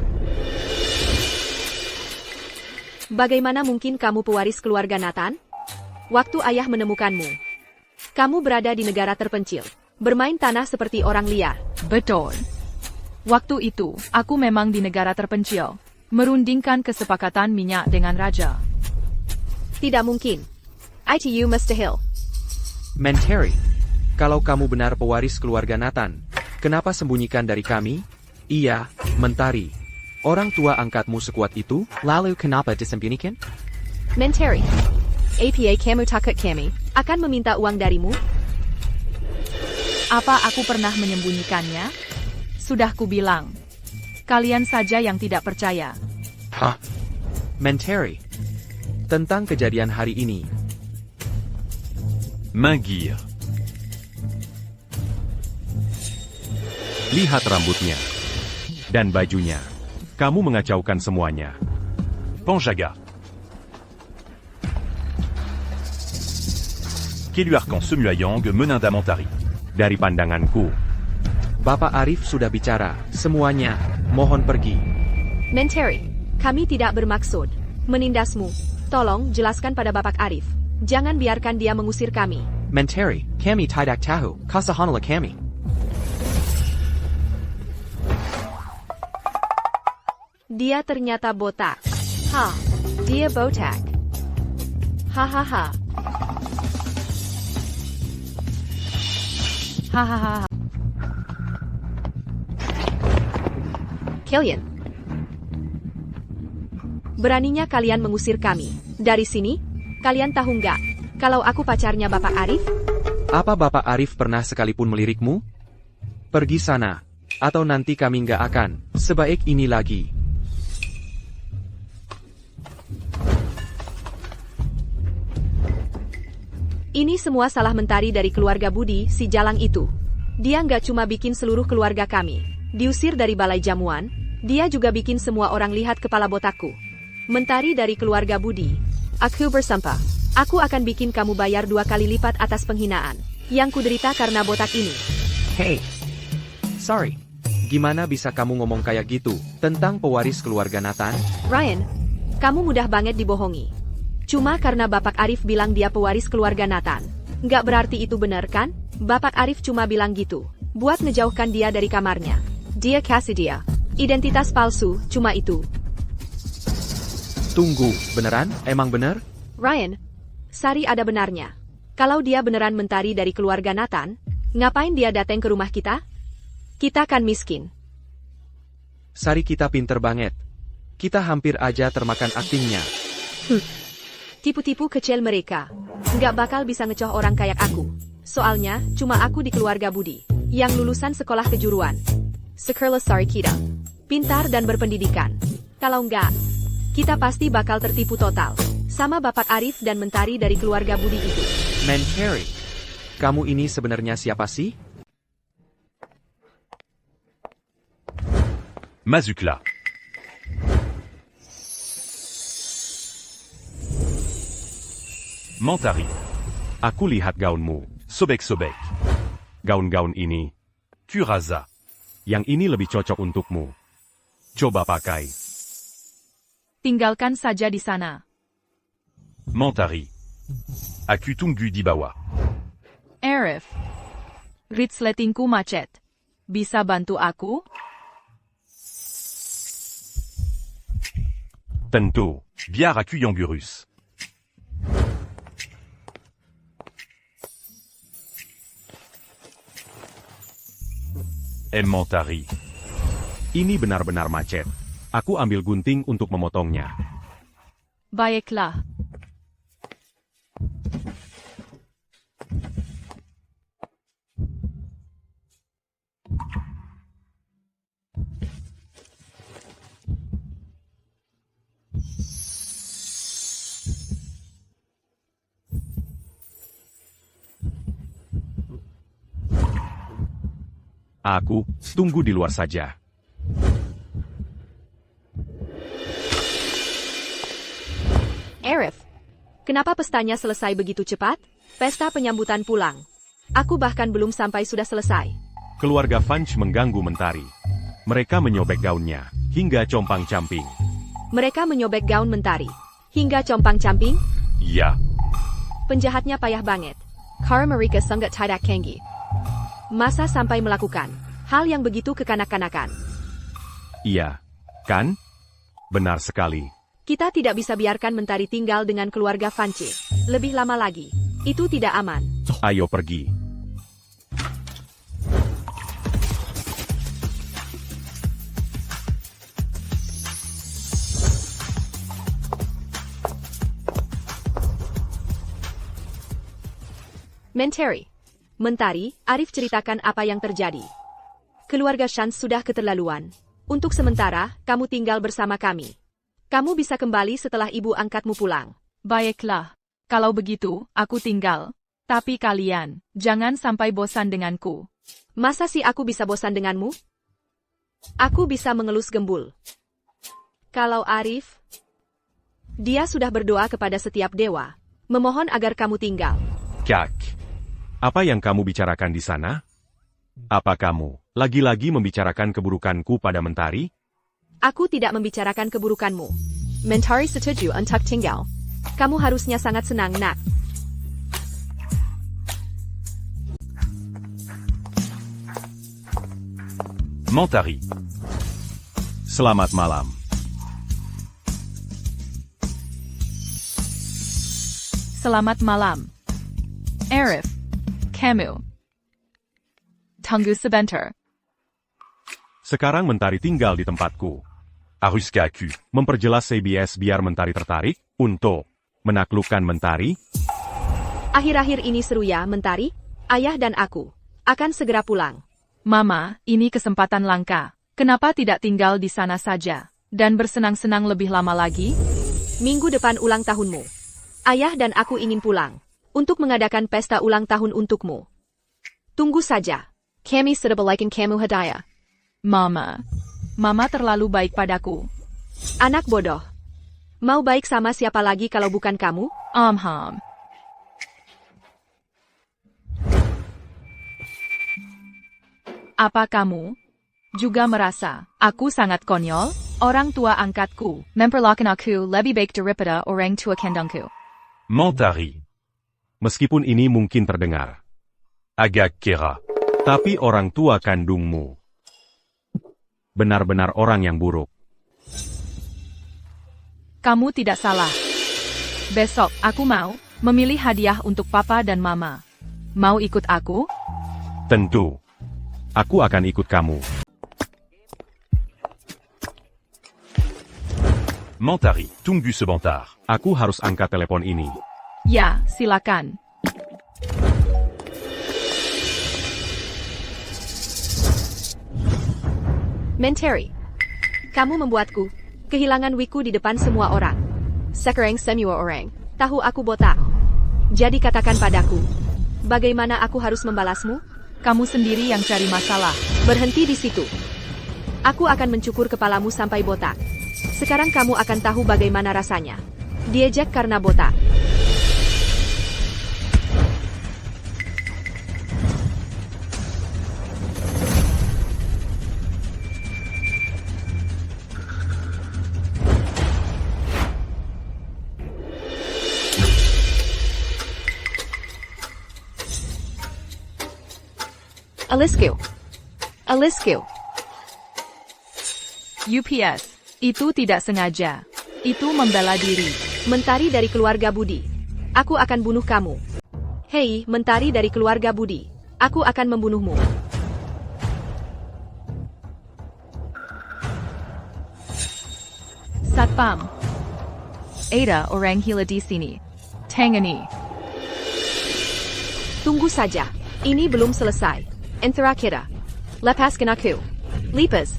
Bagaimana mungkin kamu pewaris keluarga Nathan? Waktu ayah menemukanmu, kamu berada di negara terpencil, bermain tanah seperti orang liar. Betul. Waktu itu, aku memang di negara terpencil, merundingkan kesepakatan minyak dengan raja. Tidak mungkin. ITU mustahil. Menteri, kalau kamu benar pewaris keluarga Nathan, kenapa sembunyikan dari kami? Iya, Mentari. Orang tua angkatmu sekuat itu? Lalu kenapa disembunyikan? Menteri, APA kamu takut kami akan meminta uang darimu? Apa aku pernah menyembunyikannya? Sudah kubilang. Kalian saja yang tidak percaya. Hah? Menteri, tentang kejadian hari ini. Mengir. Lihat rambutnya. Dan bajunya. Kamu mengacaukan semuanya. Panjaga. Keluarkan Semuayang Meninda Mentari. Dari pandanganku, Bapak Arif sudah bicara, semuanya. Mohon pergi. Menteri, kami tidak bermaksud menindasmu. Tolong jelaskan pada Bapak Arif. Jangan biarkan dia mengusir kami. Menteri, kami tidak tahu, kasahanala kami. Dia ternyata botak. Dia botak. Hahaha. Hahaha. Kalian. Beraninya kalian mengusir kami. Dari sini, kalian tahu nggak, kalau aku pacarnya Bapak Arif? Apa Bapak Arif pernah sekalipun melirikmu? Pergi sana. Atau nanti kami nggak akan sebaik ini lagi. Ini semua salah Mentari dari keluarga Budi, si Jalang itu. Dia nggak cuma bikin seluruh keluarga kami diusir dari balai jamuan, dia juga bikin semua orang lihat kepala botakku. Mentari dari keluarga Budi, aku bersumpah, aku akan bikin kamu bayar 2 kali lipat atas penghinaan yang kuderita karena botak ini. Hey. Sorry. Gimana bisa kamu ngomong kayak gitu tentang pewaris keluarga Nathan? Ryan, kamu mudah banget dibohongi. Cuma karena Bapak Arif bilang dia pewaris keluarga Nathan. Nggak berarti itu benar kan? Bapak Arif cuma bilang gitu, buat ngejauhkan dia dari kamarnya. Dia kasih dia identitas palsu, cuma itu. Tunggu, beneran? Emang bener? Ryan, Sari ada benarnya. Kalau dia beneran Mentari dari keluarga Nathan, ngapain dia datang ke rumah kita? Kita kan miskin. Sari kita pinter banget. Kita hampir aja termakan aktingnya. Tipu-tipu kecil mereka. Nggak bakal bisa ngecoh orang kayak aku. Soalnya, cuma aku di keluarga Budi, yang lulusan sekolah kejuruan. Sekelas Sari kita. Pintar dan berpendidikan. Kalau nggak, kita pasti bakal tertipu total. Sama Bapak Arif dan Mentari dari keluarga Budi itu. Menteri, kamu ini sebenarnya siapa sih? Mazukla. Mentari. Aku lihat gaunmu. Sobek-sobek. Gaun-gaun ini. Kuraza. Yang ini lebih cocok untukmu. Coba pakai. Tinggalkan saja di sana. Mentari. Aku tunggu di bawah. Arif. Ritsletingku macet. Bisa bantu aku? Tentu. Biar aku yang gurus. Mentari. Ini benar-benar macet. Aku ambil gunting untuk memotongnya. Baiklah. Aku tunggu di luar saja. Arif, kenapa pestanya selesai begitu cepat? Pesta penyambutan pulang. Aku bahkan belum sampai sudah selesai. Keluarga Funch mengganggu Mentari. Mereka menyobek gaunnya, hingga compang-camping. Mereka menyobek gaun Mentari. Hingga compang-camping? Ya. Penjahatnya payah banget. Kara mereka sangat tidak kenggi. Masa sampai melakukan hal yang begitu kekanak-kanakan? Iya, kan? Benar sekali. Kita tidak bisa biarkan Mentari tinggal dengan keluarga Fanche lebih lama lagi. Itu tidak aman. Ayo pergi. Mentari, Arif ceritakan apa yang terjadi. Keluarga Shans sudah keterlaluan. Untuk sementara, kamu tinggal bersama kami. Kamu bisa kembali setelah ibu angkatmu pulang. Baiklah. Kalau begitu, aku tinggal. Tapi kalian, jangan sampai bosan denganku. Masa sih aku bisa bosan denganmu? Aku bisa mengelus gembul. Kalau Arif, dia sudah berdoa kepada setiap dewa, memohon agar kamu tinggal. Kak, apa yang kamu bicarakan di sana? Apa kamu lagi-lagi membicarakan keburukanku pada Mentari? Aku tidak membicarakan keburukanmu. Mentari setuju untuk tinggal. Kamu harusnya sangat senang, nak. Mentari. Selamat malam. Selamat malam. Arif. Kamu. Tunggu sebentar. Sekarang Mentari tinggal di tempatku. Aruskaku. Memperjelas CBS biar Mentari tertarik untuk menaklukkan Mentari. Akhir-akhir ini seru ya, Mentari. Ayah dan aku akan segera pulang. Mama, ini kesempatan langka. Kenapa tidak tinggal di sana saja dan bersenang-senang lebih lama lagi? Minggu depan ulang tahunmu. Ayah dan aku ingin pulang untuk mengadakan pesta ulang tahun untukmu. Tunggu saja. Kami sudah belikan kamu hadiah. Mama terlalu baik padaku. Anak bodoh. Mau baik sama siapa lagi kalau bukan kamu? Apa kamu juga merasa aku sangat konyol? Orang tua angkatku memperlakukan aku lebih baik daripada orang tua kandungku. Mentari. Meskipun ini mungkin terdengar, Agak kera. tapi orang tua kandungmu benar-benar orang yang buruk. Kamu tidak salah. Besok aku mau memilih hadiah untuk papa dan mama. Mau ikut aku? Tentu. Aku akan ikut kamu. Mentari. Tunggu sebentar. Aku harus angkat telepon ini. Ya, silakan. Mentari. Kamu membuatku kehilangan wiku di depan semua orang. Sekarang semua orang tahu aku botak. Jadi katakan padaku, bagaimana aku harus membalasmu? Kamu sendiri yang cari masalah. Berhenti di situ. Aku akan mencukur kepalamu sampai botak. Sekarang kamu akan tahu bagaimana rasanya diejek karena botak. Alisku. UPS. Itu tidak sengaja. Itu membela diri. Mentari dari keluarga Budi. Aku akan bunuh kamu. Hei, Mentari dari keluarga Budi. Aku akan membunuhmu. Satpam. Ada orang gila di sini. Tangani. Tunggu saja. Ini belum selesai. Antara kita. Lepaskan aku. Lepas.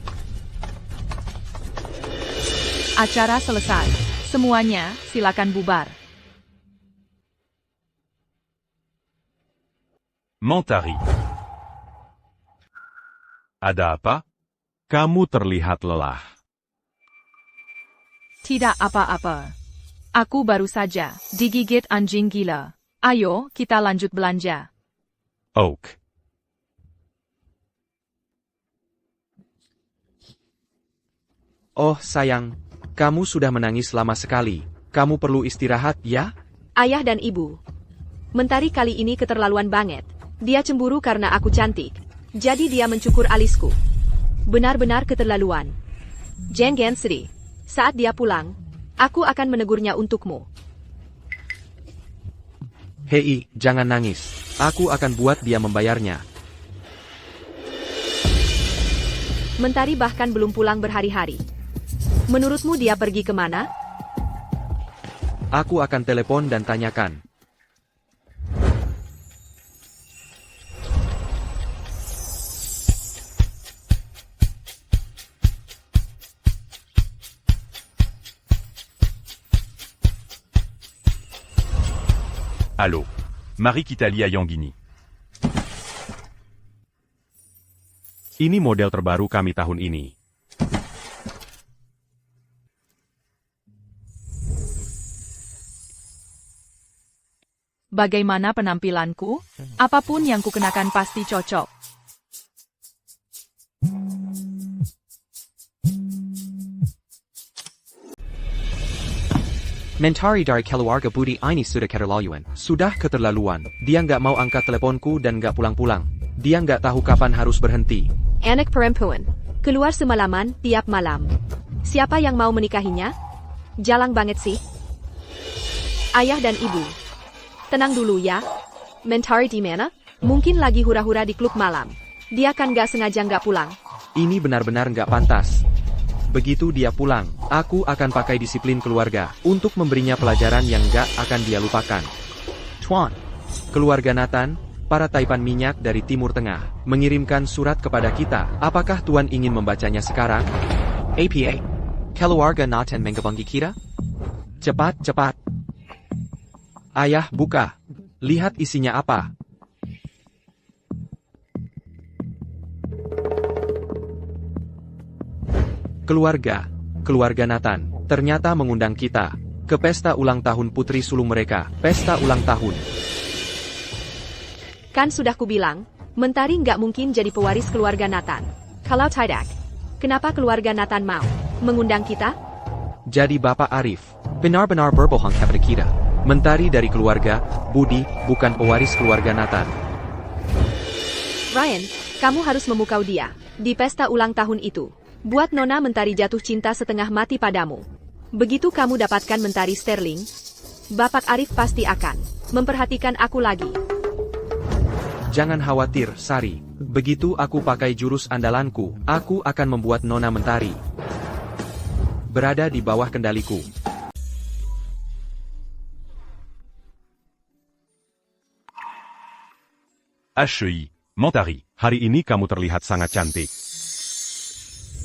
Acara selesai. Semuanya, silakan bubar. Mentari. Ada apa? Kamu terlihat lelah. Tidak apa-apa. Aku baru saja digigit anjing gila. Ayo, kita lanjut belanja. Oak. Oh sayang, kamu sudah menangis lama sekali. Kamu perlu istirahat, ya? Ayah dan ibu. Mentari kali ini keterlaluan banget. Dia cemburu karena aku cantik. Jadi dia mencukur alisku. Benar-benar keterlaluan. Jangan sedih. Saat dia pulang, aku akan menegurnya untukmu. Hei, jangan nangis. Aku akan buat dia membayarnya. Mentari bahkan belum pulang berhari-hari. Menurutmu dia pergi kemana? Aku akan telepon dan tanyakan. Allô. Marie Kitali à Yanguini. Ini model terbaru kami tahun ini. Bagaimana penampilanku? Apapun yang kukenakan pasti cocok. Mentari dari keluarga Budi ini sudah keterlaluan. Sudah keterlaluan. Dia nggak mau angkat teleponku dan nggak pulang-pulang. Dia nggak tahu kapan harus berhenti. Anak perempuan. Keluar semalaman, tiap malam. Siapa yang mau menikahinya? Jalang banget sih. Ayah dan ibu. Tenang dulu ya. Mentari di mana? Mungkin lagi hura-hura di klub malam. Dia kan nggak sengaja nggak pulang. Ini benar-benar nggak pantas. Begitu dia pulang, aku akan pakai disiplin keluarga untuk memberinya pelajaran yang nggak akan dia lupakan. Tuan. Keluarga Nathan, para taipan minyak dari Timur Tengah, mengirimkan surat kepada kita. Apakah Tuan ingin membacanya sekarang? APA. Keluarga Nathan menghubungi kita? Cepat, cepat. Ayah, buka. Lihat isinya apa. Keluarga Nathan, ternyata mengundang kita ke pesta ulang tahun putri sulung mereka. Pesta ulang tahun. Kan sudah kubilang, Mentari nggak mungkin jadi pewaris keluarga Nathan. Kalau tidak, kenapa keluarga Nathan mau mengundang kita? Jadi Bapak Arif, Benar-benar berbohong kepada kita. Mentari dari keluarga Budi, bukan pewaris keluarga Nathan. Ryan, kamu harus memukau dia di pesta ulang tahun itu. Buat Nona Mentari jatuh cinta setengah mati padamu. Begitu kamu dapatkan Mentari Sterling, Bapak Arif pasti akan memperhatikan aku lagi. Jangan khawatir, Sari. Begitu aku pakai jurus andalanku, aku akan membuat Nona Mentari berada di bawah kendaliku. HEI, Mentari. Hari ini kamu terlihat sangat cantik.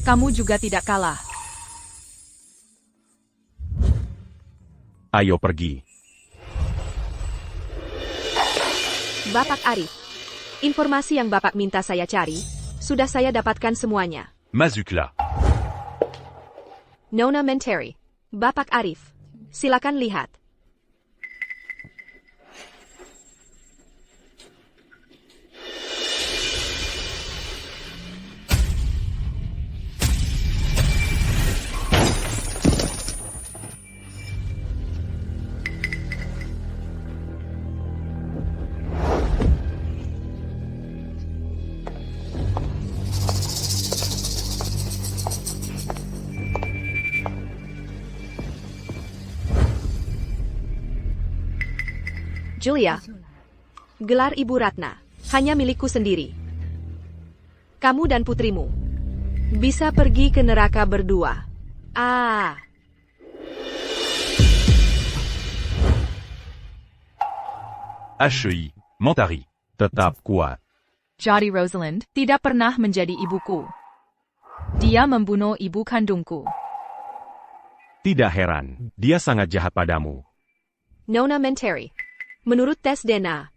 Kamu juga tidak kalah. Ayo pergi. Bapak Arif, informasi yang Bapak minta saya cari, sudah saya dapatkan semuanya. Mazukla. Nona Mentari, Bapak Arif, silakan lihat. Julia, gelar Ibu Ratna, hanya milikku sendiri. Kamu dan putrimu bisa pergi ke neraka berdua. HEI, Mentari. Tetap kuat. Jadi Rosalind tidak pernah menjadi ibuku. Dia membunuh ibu kandungku. Tidak heran, dia sangat jahat padamu. Nona Mentari, menurut tes DNA,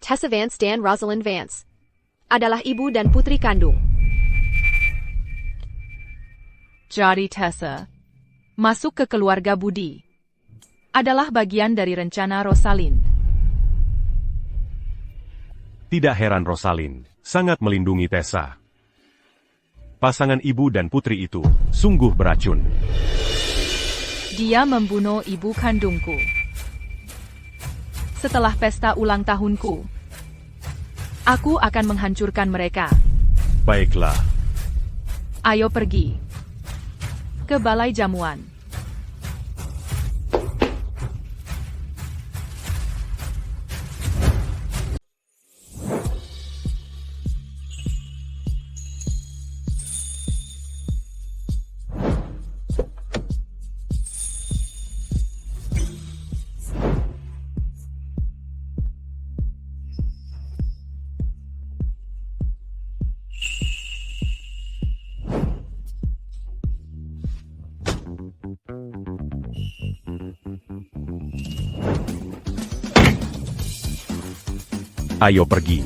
Tessa Vance dan Rosalind Vance adalah ibu dan putri kandung. Jadi Tessa masuk ke keluarga Budi adalah bagian dari rencana Rosalind. Tidak heran Rosalind sangat melindungi Tessa. Pasangan ibu dan putri itu sungguh beracun. Dia membunuh ibu kandungku. Setelah pesta ulang tahunku, aku akan menghancurkan mereka. Baiklah. Ayo pergi ke balai jamuan. Ayo pergi.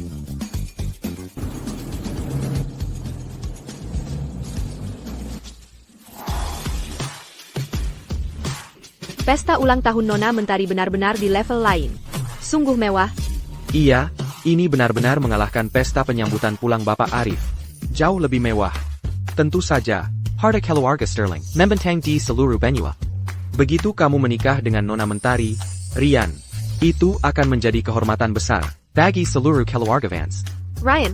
Pesta ulang tahun Nona Mentari benar-benar di level lain. Sungguh mewah. Iya, ini benar-benar mengalahkan pesta penyambutan pulang Bapak Arif. Jauh lebih mewah. Tentu saja, Harta keluarga Sterling membentang di seluruh benua. Begitu kamu menikah dengan Nona Mentari, Rian, itu akan menjadi kehormatan besar bagi seluruh keluarga Vance. Ryan,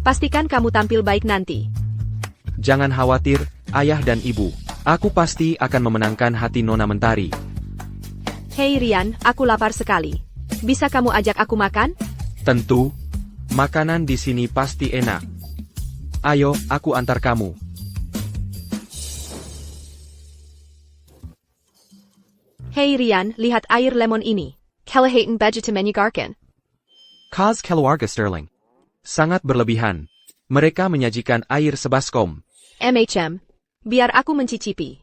pastikan kamu tampil baik nanti. Jangan khawatir, ayah dan ibu. Aku pasti akan memenangkan hati Nona Mentari. Hei Rian, aku lapar sekali. Bisa kamu ajak aku makan? Tentu. Makanan di sini pasti enak. Ayo, aku antar kamu. Hei Rian, lihat air lemon ini. Kalahaten budget menyegarkan. Cause keluarga Sterling. Sangat berlebihan. Mereka menyajikan air sebaskom. Biar aku mencicipi.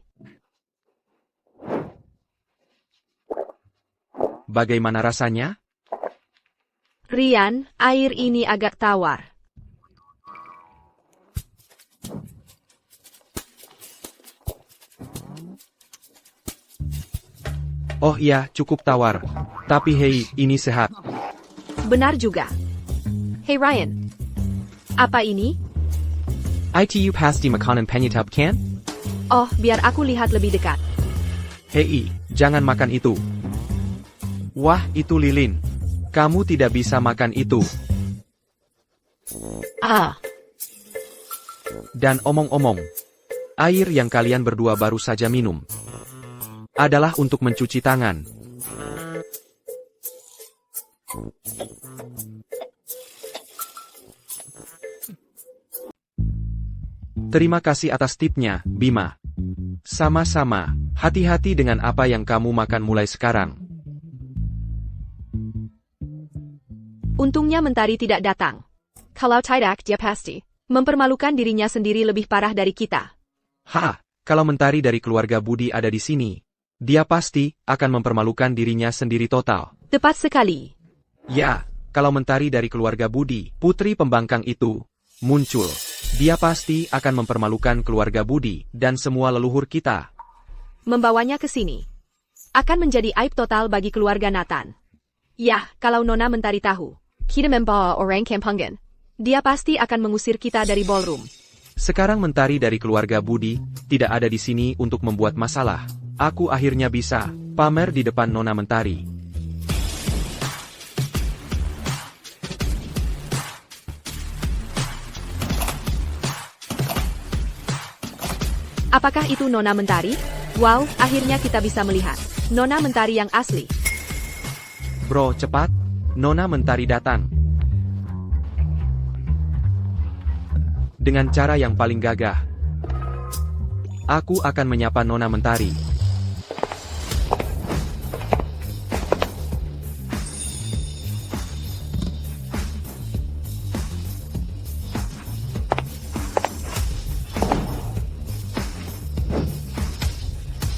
Bagaimana rasanya? Rian, air ini agak tawar. Oh iya, cukup tawar. Tapi hei, ini sehat. Benar juga. Hei Ryan. Apa ini? ITU pasti makanan penyedap kan? Oh, biar aku lihat lebih dekat. Hei, jangan makan itu. Wah, itu lilin. Kamu tidak bisa makan itu. Dan omong-omong, air yang kalian berdua baru saja minum adalah untuk mencuci tangan. Terima kasih atas tipnya, Bima. Sama-sama, hati-hati dengan apa yang kamu makan mulai sekarang. Untungnya Mentari tidak datang. Kalau tidak, dia pasti mempermalukan dirinya sendiri lebih parah dari kita. Kalau Mentari dari keluarga Budi ada di sini, dia pasti akan mempermalukan dirinya sendiri total. Tepat sekali. Ya, kalau Mentari dari keluarga Budi, putri pembangkang itu, muncul, dia pasti akan mempermalukan keluarga Budi dan semua leluhur kita. Membawanya ke sini akan menjadi aib total bagi keluarga Nathan. Ya, kalau Nona Mentari tahu kita membawa orang Kampungan, dia pasti akan mengusir kita dari ballroom. Sekarang Mentari dari keluarga Budi tidak ada di sini untuk membuat masalah. Aku akhirnya bisa pamer di depan Nona Mentari. Apakah itu Nona Mentari? Wow, akhirnya kita bisa melihat Nona Mentari yang asli. Bro, cepat. Nona Mentari datang. Dengan cara yang paling gagah. Aku akan menyapa Nona Mentari.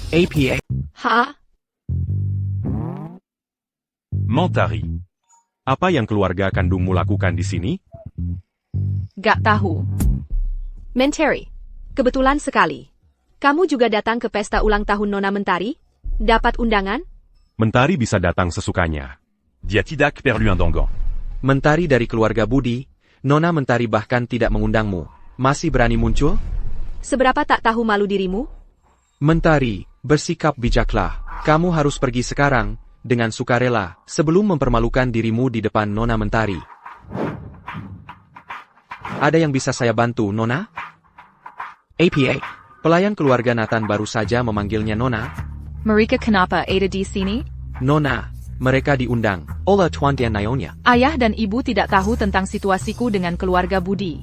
APA. Mentari. Apa yang keluarga kandungmu lakukan di sini? Gak tahu. Mentari, kebetulan sekali. Kamu juga datang ke pesta ulang tahun Nona Mentari? Dapat undangan? Mentari bisa datang sesukanya. Dia tidak perlu undangan. Mentari dari keluarga Budi, Nona Mentari bahkan tidak mengundangmu. Masih berani muncul? Seberapa tak tahu malu dirimu? Mentari, bersikap bijaklah. Kamu harus pergi sekarang, dengan sukarela, sebelum mempermalukan dirimu di depan Nona Mentari. Ada yang bisa saya bantu, Nona? APA. Pelayan keluarga Nathan baru saja memanggilnya Nona. Mereka kenapa ada di sini? Nona, mereka diundang. Ola Tuan dan Nyonya. Ayah dan ibu tidak tahu tentang situasiku dengan keluarga Budi.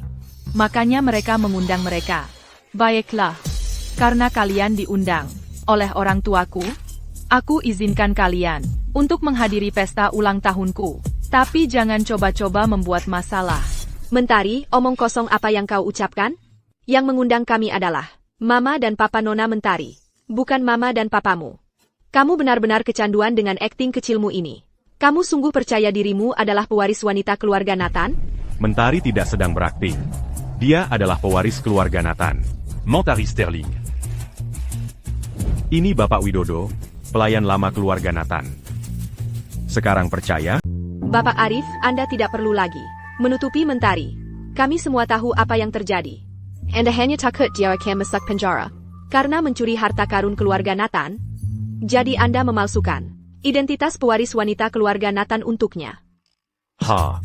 Makanya mereka mengundang mereka. Baiklah. Karena kalian diundang oleh orang tuaku, aku izinkan kalian untuk menghadiri pesta ulang tahunku. Tapi jangan coba-coba membuat masalah. Mentari, omong kosong apa yang kau ucapkan? Yang mengundang kami adalah Mama dan Papa Nona Mentari, bukan Mama dan Papamu. Kamu benar-benar kecanduan dengan akting kecilmu ini. Kamu sungguh percaya dirimu adalah pewaris wanita keluarga Nathan? Mentari tidak sedang berakting. Dia adalah pewaris keluarga Nathan. Mentari Sterling. Ini Bapak Widodo, pelayan lama keluarga Nathan. Sekarang percaya? Bapak Arif, Anda tidak perlu lagi menutupi Mentari. Kami semua tahu apa yang terjadi. Anda hanya takut dia akan masuk penjara karena mencuri harta karun keluarga Nathan. Jadi Anda memalsukan identitas pewaris wanita keluarga Nathan untuknya. Ha.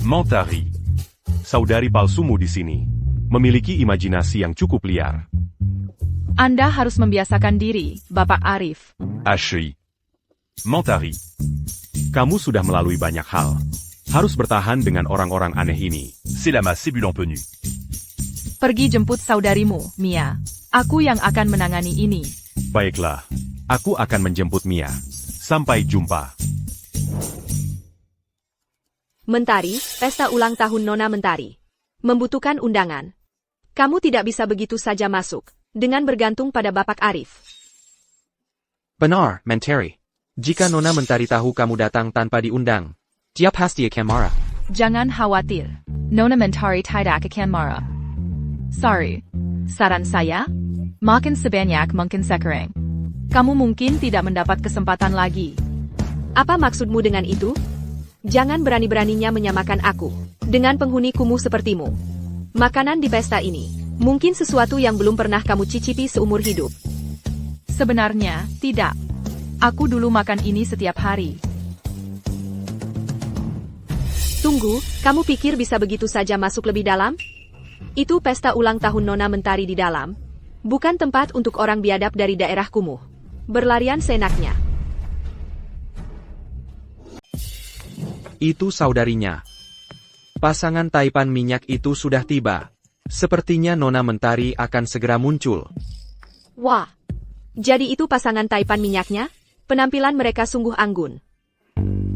Mentari. Saudari palsumu di sini memiliki imajinasi yang cukup liar. Anda harus membiasakan diri, Bapak Arif. Hachery. Mentari. Kamu sudah melalui banyak hal. Harus bertahan dengan orang-orang aneh ini. C'est la ma cébule en penue. Pergi jemput saudarimu, Mia. Aku yang akan menangani ini. Baiklah, aku akan menjemput Mia. Sampai jumpa. Mentari, pesta ulang tahun Nona Mentari. Membutuhkan undangan. Kamu tidak bisa begitu saja masuk, dengan bergantung pada Bapak Arif. Benar, Mentari. Jika Nona Mentari tahu kamu datang tanpa diundang, dia pasti akan marah. Jangan khawatir. Nona Mentari tidak akan marah. Sorry. Saran saya, makan sebanyak mungkin sekarang. Kamu mungkin tidak mendapat kesempatan lagi. Apa maksudmu dengan itu? Jangan berani-beraninya menyamakan aku dengan penghuni kumuh sepertimu. Makanan di pesta ini mungkin sesuatu yang belum pernah kamu cicipi seumur hidup. Sebenarnya, tidak. Aku dulu makan ini setiap hari. Tunggu, kamu pikir bisa begitu saja masuk lebih dalam? Itu pesta ulang tahun Nona Mentari di dalam. Bukan tempat untuk orang biadab dari daerah kumuh. Berlarian seenaknya. Itu saudarinya. Pasangan taipan minyak itu sudah tiba. Sepertinya Nona Mentari akan segera muncul. Wah, jadi itu pasangan taipan minyaknya? Penampilan mereka sungguh anggun.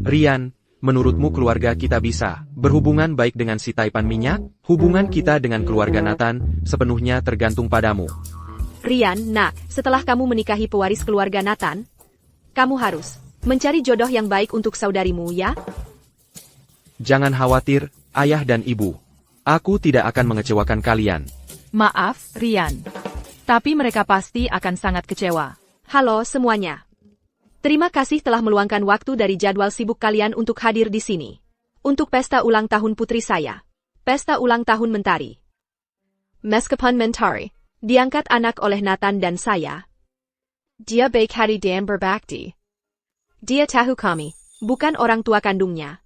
Rian, menurutmu keluarga kita bisa berhubungan baik dengan si taipan minyak? Hubungan kita dengan keluarga Nathan sepenuhnya tergantung padamu. Rian, nak, setelah kamu menikahi pewaris keluarga Nathan, kamu harus mencari jodoh yang baik untuk saudarimu, ya? Jangan khawatir, ayah dan ibu. Aku tidak akan mengecewakan kalian. Maaf, Rian. Tapi mereka pasti akan sangat kecewa. Halo semuanya. Terima kasih telah meluangkan waktu dari jadwal sibuk kalian untuk hadir di sini. Untuk pesta ulang tahun putri saya. Pesta ulang tahun Mentari. Meskipun Mentari diangkat anak oleh Nathan dan saya, dia baik hati dan berbakti. Dia tahu kami bukan orang tua kandungnya.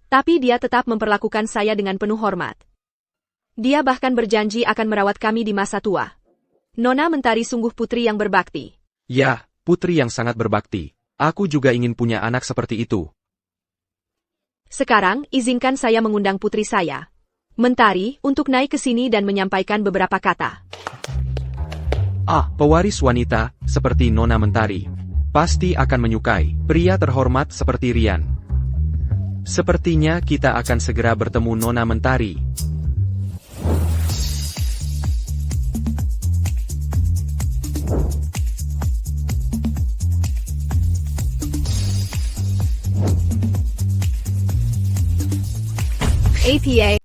Tapi dia tetap memperlakukan saya dengan penuh hormat. Dia bahkan berjanji akan merawat kami di masa tua. Nona Mentari sungguh putri yang berbakti. Ya, putri yang sangat berbakti. Aku juga ingin punya anak seperti itu. Sekarang, izinkan saya mengundang putri saya, Mentari, untuk naik ke sini dan menyampaikan beberapa kata. Pewaris wanita, seperti Nona Mentari, pasti akan menyukai pria terhormat seperti Rian. Sepertinya kita akan segera bertemu Nona Mentari. APA.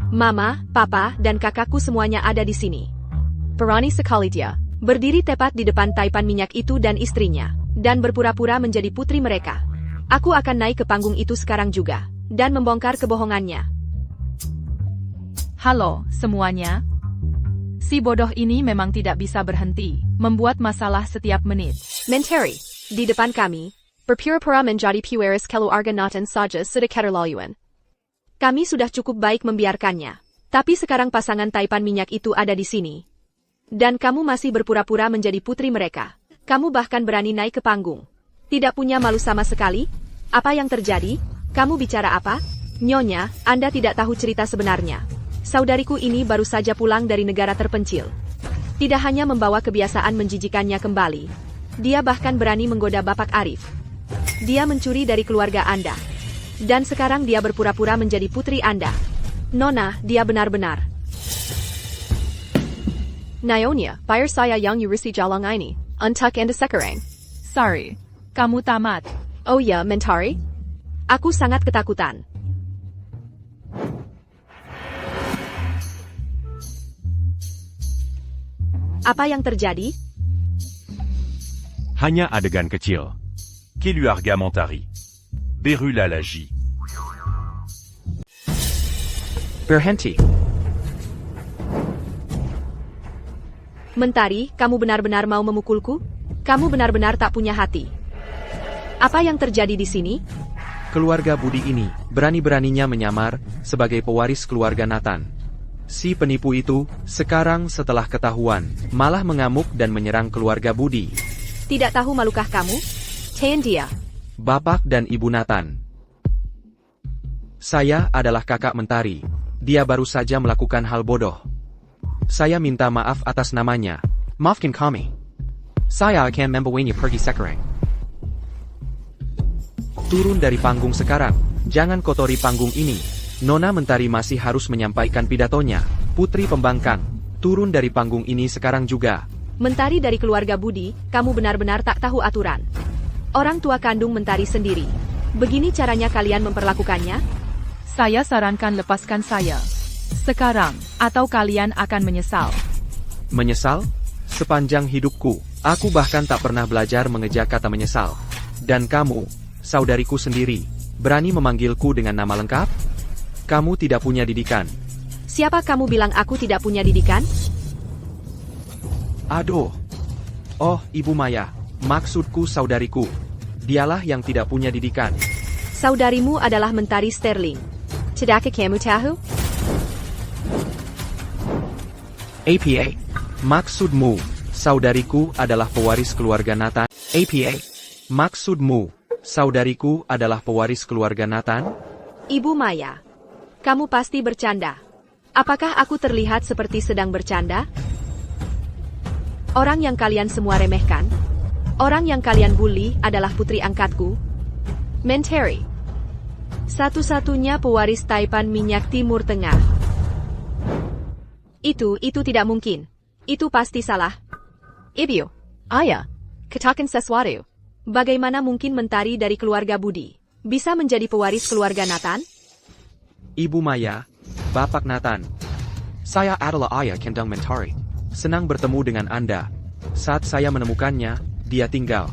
Mama, Papa, dan kakakku semuanya ada di sini. Berani sekali dia berdiri tepat di depan taipan minyak itu dan istrinya, dan berpura-pura menjadi putri mereka. Aku akan naik ke panggung itu sekarang juga, dan membongkar kebohongannya. Halo, semuanya. Si bodoh ini memang tidak bisa berhenti, membuat masalah setiap menit. Mentari, di depan kami, berpura-pura menjadi pewaris keluarga Nathan saja sudah keterlaluan. Kami sudah cukup baik membiarkannya. Tapi sekarang pasangan taipan minyak itu ada di sini. Dan kamu masih berpura-pura menjadi putri mereka. Kamu bahkan berani naik ke panggung. Tidak punya malu sama sekali? Apa yang terjadi? Kamu bicara apa? Nyonya, Anda tidak tahu cerita sebenarnya. Saudariku ini baru saja pulang dari negara terpencil. Tidak hanya membawa kebiasaan menjijikannya kembali. Dia bahkan berani menggoda Bapak Arif. Dia mencuri dari keluarga Anda. Dan sekarang dia berpura-pura menjadi putri Anda. Nona, dia benar-benar. Naonya, bayar saya yang urisi jalang ini. Untuk Anda sekarang. Sorry, kamu tamat. Oh ya, Mentari? Aku sangat ketakutan. Apa yang terjadi? Hanya adegan kecil. Keluarga Mentari. Berula Lagi. Berhenti. Mentari, kamu benar-benar mau memukulku? Kamu benar-benar tak punya hati. Apa yang terjadi di sini? Keluarga Budi ini berani-beraninya menyamar sebagai pewaris keluarga Nathan. Si penipu itu sekarang setelah ketahuan malah mengamuk dan menyerang keluarga Budi. Tidak tahu malukah kamu? Tahan dia. Bapak dan Ibu Nathan. Saya adalah kakak Mentari. Dia baru saja melakukan hal bodoh. Saya minta maaf atas namanya. Maafkan kami. Saya akan membawanya pergi sekarang. Turun dari panggung sekarang. Jangan kotori panggung ini. Nona Mentari masih harus menyampaikan pidatonya. Putri Pembangkang, turun dari panggung ini sekarang juga. Mentari dari keluarga Budi, kamu benar-benar tak tahu aturan. Orang tua kandung Mentari sendiri. Begini caranya kalian memperlakukannya? Saya sarankan lepaskan saya. Sekarang, atau kalian akan menyesal. Menyesal? Sepanjang hidupku, aku bahkan tak pernah belajar mengeja kata menyesal. Dan kamu, saudariku sendiri, berani memanggilku dengan nama lengkap? Kamu tidak punya didikan. Siapa kamu bilang aku tidak punya didikan? Aduh. Oh, Ibu Maya, maksudku saudariku. Dialah yang tidak punya didikan. Saudarimu adalah Mentari Sterling. Tidakkah kamu tahu? APA. Maksudmu, saudariku adalah pewaris keluarga Nathan? APA. Maksudmu, saudariku adalah pewaris keluarga Nathan? Ibu Maya, kamu pasti bercanda. Apakah aku terlihat seperti sedang bercanda? Orang yang kalian semua remehkan, orang yang kalian bully adalah putri angkatku, Mentari. Satu-satunya pewaris Taipan Minyak Timur Tengah. Itu tidak mungkin. Itu pasti salah. Ibu, ayah, katakan sesuatu. Bagaimana mungkin Mentari dari keluarga Budi bisa menjadi pewaris keluarga Nathan? Ibu Maya, Bapak Nathan. Saya adalah ayah kandung Mentari. Senang bertemu dengan Anda. Saat saya menemukannya, dia tinggal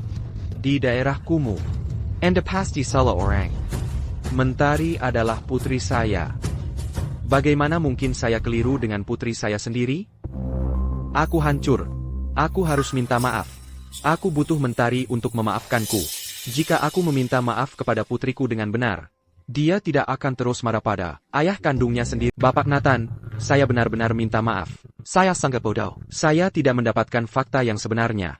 di daerah Kumuh. Anda pasti salah orang. Mentari adalah putri saya. Bagaimana mungkin saya keliru dengan putri saya sendiri? Aku hancur. Aku harus minta maaf. Aku butuh Mentari untuk memaafkanku. Jika aku meminta maaf kepada putriku dengan benar, dia tidak akan terus marah pada ayah kandungnya sendiri. Bapak Nathan, saya benar-benar minta maaf. Saya sangat bodoh. Saya tidak mendapatkan fakta yang sebenarnya.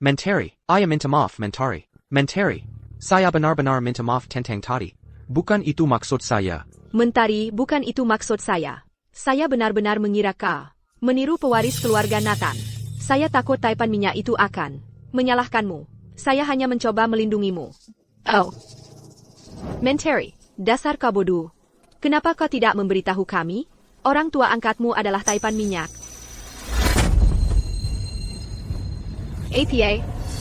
Mentari, ayah minta maaf Mentari. Mentari, saya benar-benar minta maaf tentang tadi. Bukan itu maksud saya. Mentari, bukan itu maksud saya. Saya benar-benar mengira kau meniru pewaris keluarga Nathan. Saya takut Taipan Minyak itu akan menyalahkanmu. Saya hanya mencoba melindungimu. Oh. Mentari, dasar kau bodoh. Kenapa kau tidak memberitahu kami? Orang tua angkatmu adalah Taipan Minyak. APA,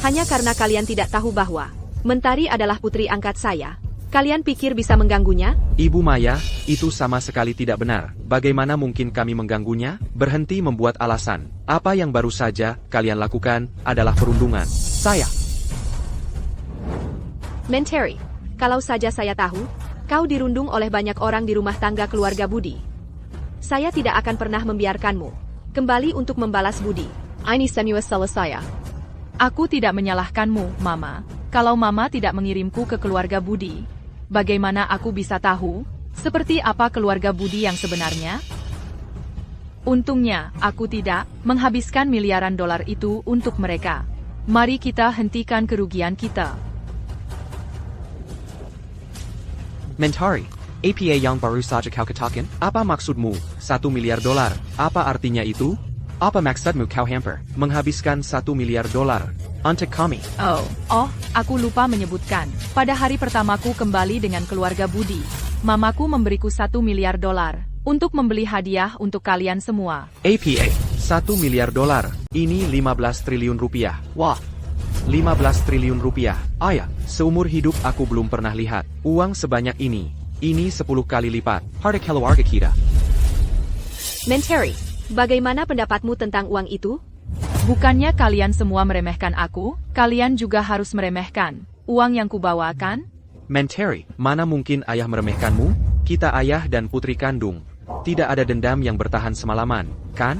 hanya karena kalian tidak tahu bahwa Mentari adalah putri angkat saya, kalian pikir bisa mengganggunya? Ibu Maya, itu sama sekali tidak benar. Bagaimana mungkin kami mengganggunya? Berhenti membuat alasan. Apa yang baru saja kalian lakukan adalah perundungan. Saya. Mentari, kalau saja saya tahu, kau dirundung oleh banyak orang di rumah tangga keluarga Budi. Saya tidak akan pernah membiarkanmu kembali untuk membalas budi. Ini semua salah saya. Aku tidak menyalahkanmu, Mama. Kalau Mama tidak mengirimku ke keluarga Budi, bagaimana aku bisa tahu seperti apa keluarga Budi yang sebenarnya? Untungnya, aku tidak menghabiskan miliaran dolar itu untuk mereka. Mari kita hentikan kerugian kita. Mentari, APA yang baru saja kau katakan? Apa maksudmu? 1 miliar dolar. Apa artinya itu? Apa maksudmu kau hampir Menghabiskan 1 miliar dolar. untuk kami? Oh, aku lupa menyebutkan. Pada hari pertamaku kembali dengan keluarga Budi, Mamaku memberiku 1 miliar dolar untuk membeli hadiah untuk kalian semua. APA, 1 miliar dolar. Ini 15 triliun rupiah. wah, 15 triliun rupiah. ayah, Seumur hidup aku belum pernah lihat uang sebanyak ini. Ini 10 kali lipat. harta keluarga kita. Mentari, bagaimana pendapatmu tentang uang itu? Bukannya kalian semua meremehkan aku, kalian juga harus meremehkan uang yang kubawakan? Mentari, mana mungkin ayah meremehkanmu? Kita ayah dan putri kandung. Tidak ada dendam yang bertahan semalaman, kan?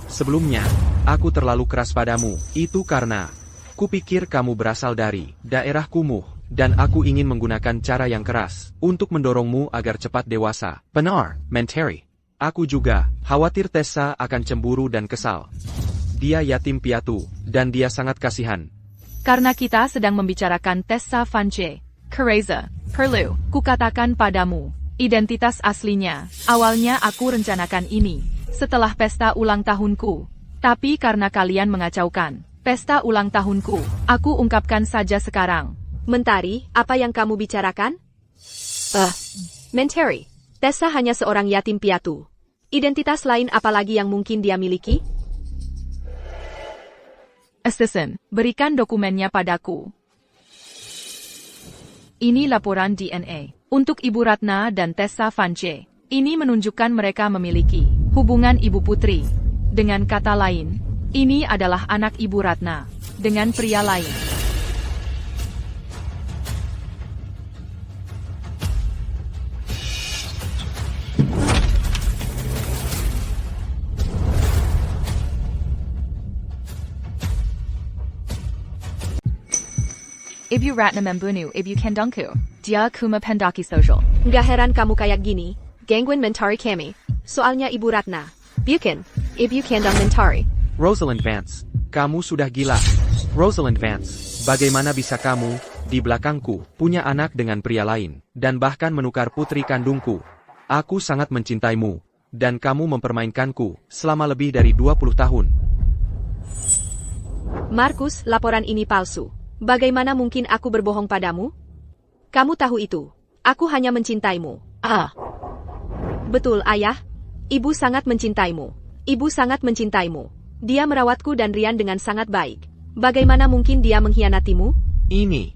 Sebelumnya, aku terlalu keras padamu. Itu karena kupikir kamu berasal dari daerah kumuh, dan aku ingin menggunakan cara yang keras untuk mendorongmu agar cepat dewasa. Benar, Menteri. Aku juga khawatir Tessa akan cemburu dan kesal. Dia yatim piatu, dan dia sangat kasihan. Karena kita sedang membicarakan Tessa Vance, Kereza, perlu kukatakan padamu, identitas aslinya. Awalnya aku rencanakan ini setelah pesta ulang tahunku. Tapi karena kalian mengacaukan pesta ulang tahunku, aku ungkapkan saja sekarang. Mentari, apa yang kamu bicarakan? Menteri, Tessa hanya seorang yatim piatu. Identitas lain apalagi yang mungkin dia miliki? Assistant, berikan dokumennya padaku. Ini laporan DNA untuk Ibu Ratna dan Tessa Vance. Ini menunjukkan mereka memiliki hubungan ibu putri. Dengan kata lain, ini adalah anak Ibu Ratna dengan pria lain. Ibu Ratna membunuh Ibu kandungku. Dia kuma pendaki social. Nggak heran kamu kayak gini, gangguin Mentari kami. Soalnya Ibu Ratna, bukan Ibu kandung Mentari. Rosalind Vance, kamu sudah gila. Rosalind Vance, bagaimana bisa kamu, di belakangku, punya anak dengan pria lain, dan bahkan menukar putri kandungku? Aku sangat mencintaimu, dan kamu mempermainkanku selama lebih dari 20 tahun. Markus, laporan ini palsu. Bagaimana mungkin aku berbohong padamu? Kamu tahu itu. Aku hanya mencintaimu. Betul, Ayah. Ibu sangat mencintaimu. Ibu sangat mencintaimu. Dia merawatku dan Rian dengan sangat baik. Bagaimana mungkin dia mengkhianatimu? Ini.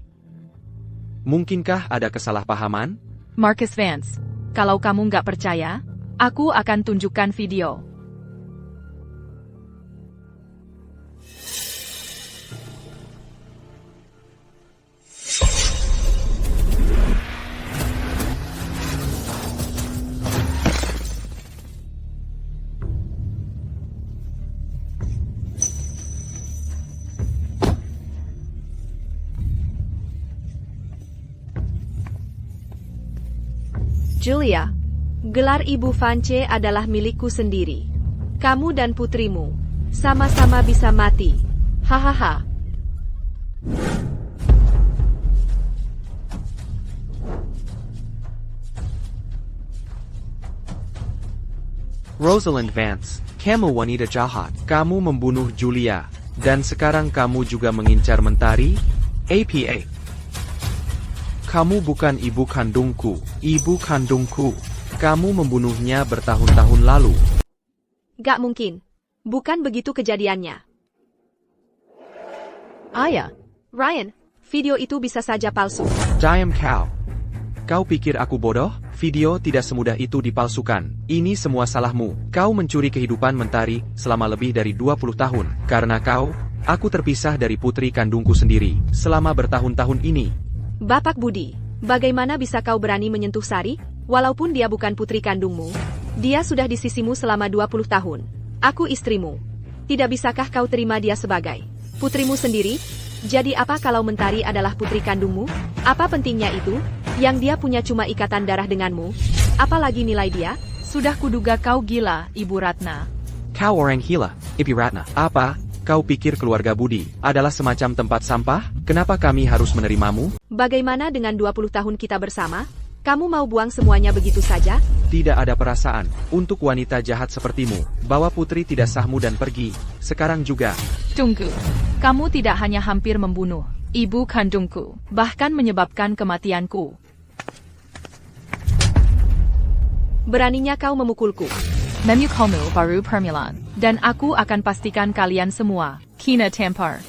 Mungkinkah ada kesalahpahaman? Marcus Vance, kalau kamu nggak percaya, aku akan tunjukkan video. Julia, gelar Ibu Vance adalah milikku sendiri. Kamu dan putrimu sama-sama bisa mati. Hahaha. Rosalind Vance, kamu wanita jahat. Kamu membunuh Julia, dan sekarang kamu juga mengincar Mentari? APA. Kamu bukan ibu kandungku, ibu kandungku. Kamu membunuhnya bertahun-tahun lalu. Gak mungkin. Bukan begitu kejadiannya. Ayah, Ryan, video itu bisa saja palsu. Diam kau. Kau pikir aku bodoh? Video tidak semudah itu dipalsukan. Ini semua salahmu. Kau mencuri kehidupan Mentari selama lebih dari 20 tahun. Karena kau, aku terpisah dari putri kandungku sendiri selama bertahun-tahun ini. Bapak Budi, bagaimana bisa kau berani menyentuh Sari? Walaupun dia bukan putri kandungmu, dia sudah di sisimu selama 20 tahun. Aku istrimu. Tidak bisakah kau terima dia sebagai putrimu sendiri? Jadi apa kalau Mentari adalah putri kandungmu? Apa pentingnya itu? Yang dia punya cuma ikatan darah denganmu? Apalagi nilai dia? sudah kuduga kau gila, Ibu Ratna. Kau orang gila, Ibu Ratna. Apa? Kau pikir keluarga Budi adalah semacam tempat sampah? Kenapa kami harus menerimamu? Bagaimana dengan 20 tahun kita bersama? Kamu mau buang semuanya begitu saja? Tidak ada perasaan untuk wanita jahat sepertimu. Bawa putri tidak sahmu dan pergi. Sekarang juga. Tunggu. Kamu tidak hanya hampir membunuh ibu kandungku, bahkan menyebabkan kematianku. Beraninya kau memukulku. Memukulmu baru permilan. Dan aku akan pastikan kalian semua kena tampar.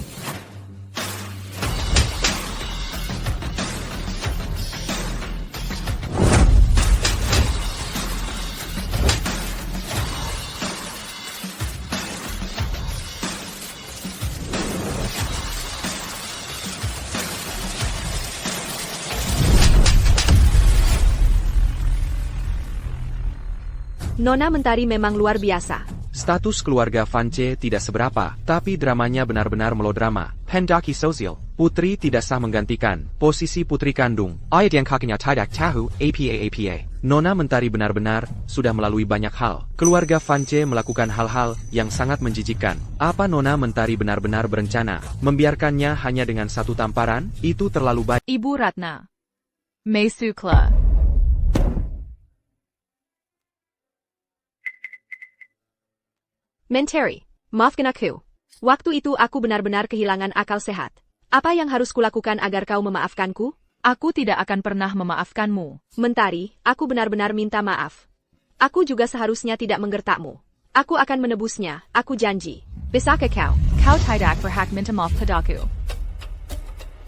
Nona Mentari memang luar biasa. Status keluarga Vance tidak seberapa, tapi dramanya benar-benar melodrama. Pendaki sosial. Putri tidak sah menggantikan posisi putri kandung. Ayat yang kakinya tidak tahu, apa. Nona Mentari benar-benar sudah melalui banyak hal. Keluarga Vance melakukan hal-hal yang sangat menjijikkan. Apa Nona Mentari benar-benar berencana membiarkannya hanya dengan satu tamparan? Itu terlalu baik. Ibu Ratna. Mesukla. Menteri, maafkan aku. Waktu itu aku benar-benar kehilangan akal sehat. Apa yang harus kulakukan agar kau memaafkanku? Aku tidak akan pernah memaafkanmu. Mentari, aku benar-benar minta maaf. Aku juga seharusnya tidak menggertakmu. Aku akan menebusnya, aku janji. Bisakah kau? Kau tidak berhak minta maaf padaku.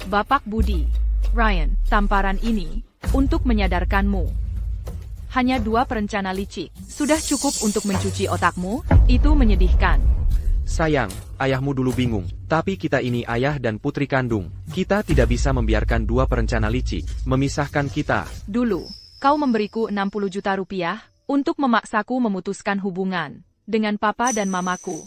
Bapak Budi, Ryan, tamparan ini untuk menyadarkanmu. Hanya 2 perencana licik. Sudah cukup untuk mencuci otakmu? Itu menyedihkan. Sayang, ayahmu dulu bingung. Tapi kita ini ayah dan putri kandung. Kita tidak bisa membiarkan 2 perencana licik memisahkan kita. Dulu, kau memberiku 60 juta rupiah untuk memaksaku memutuskan hubungan dengan papa dan mamaku.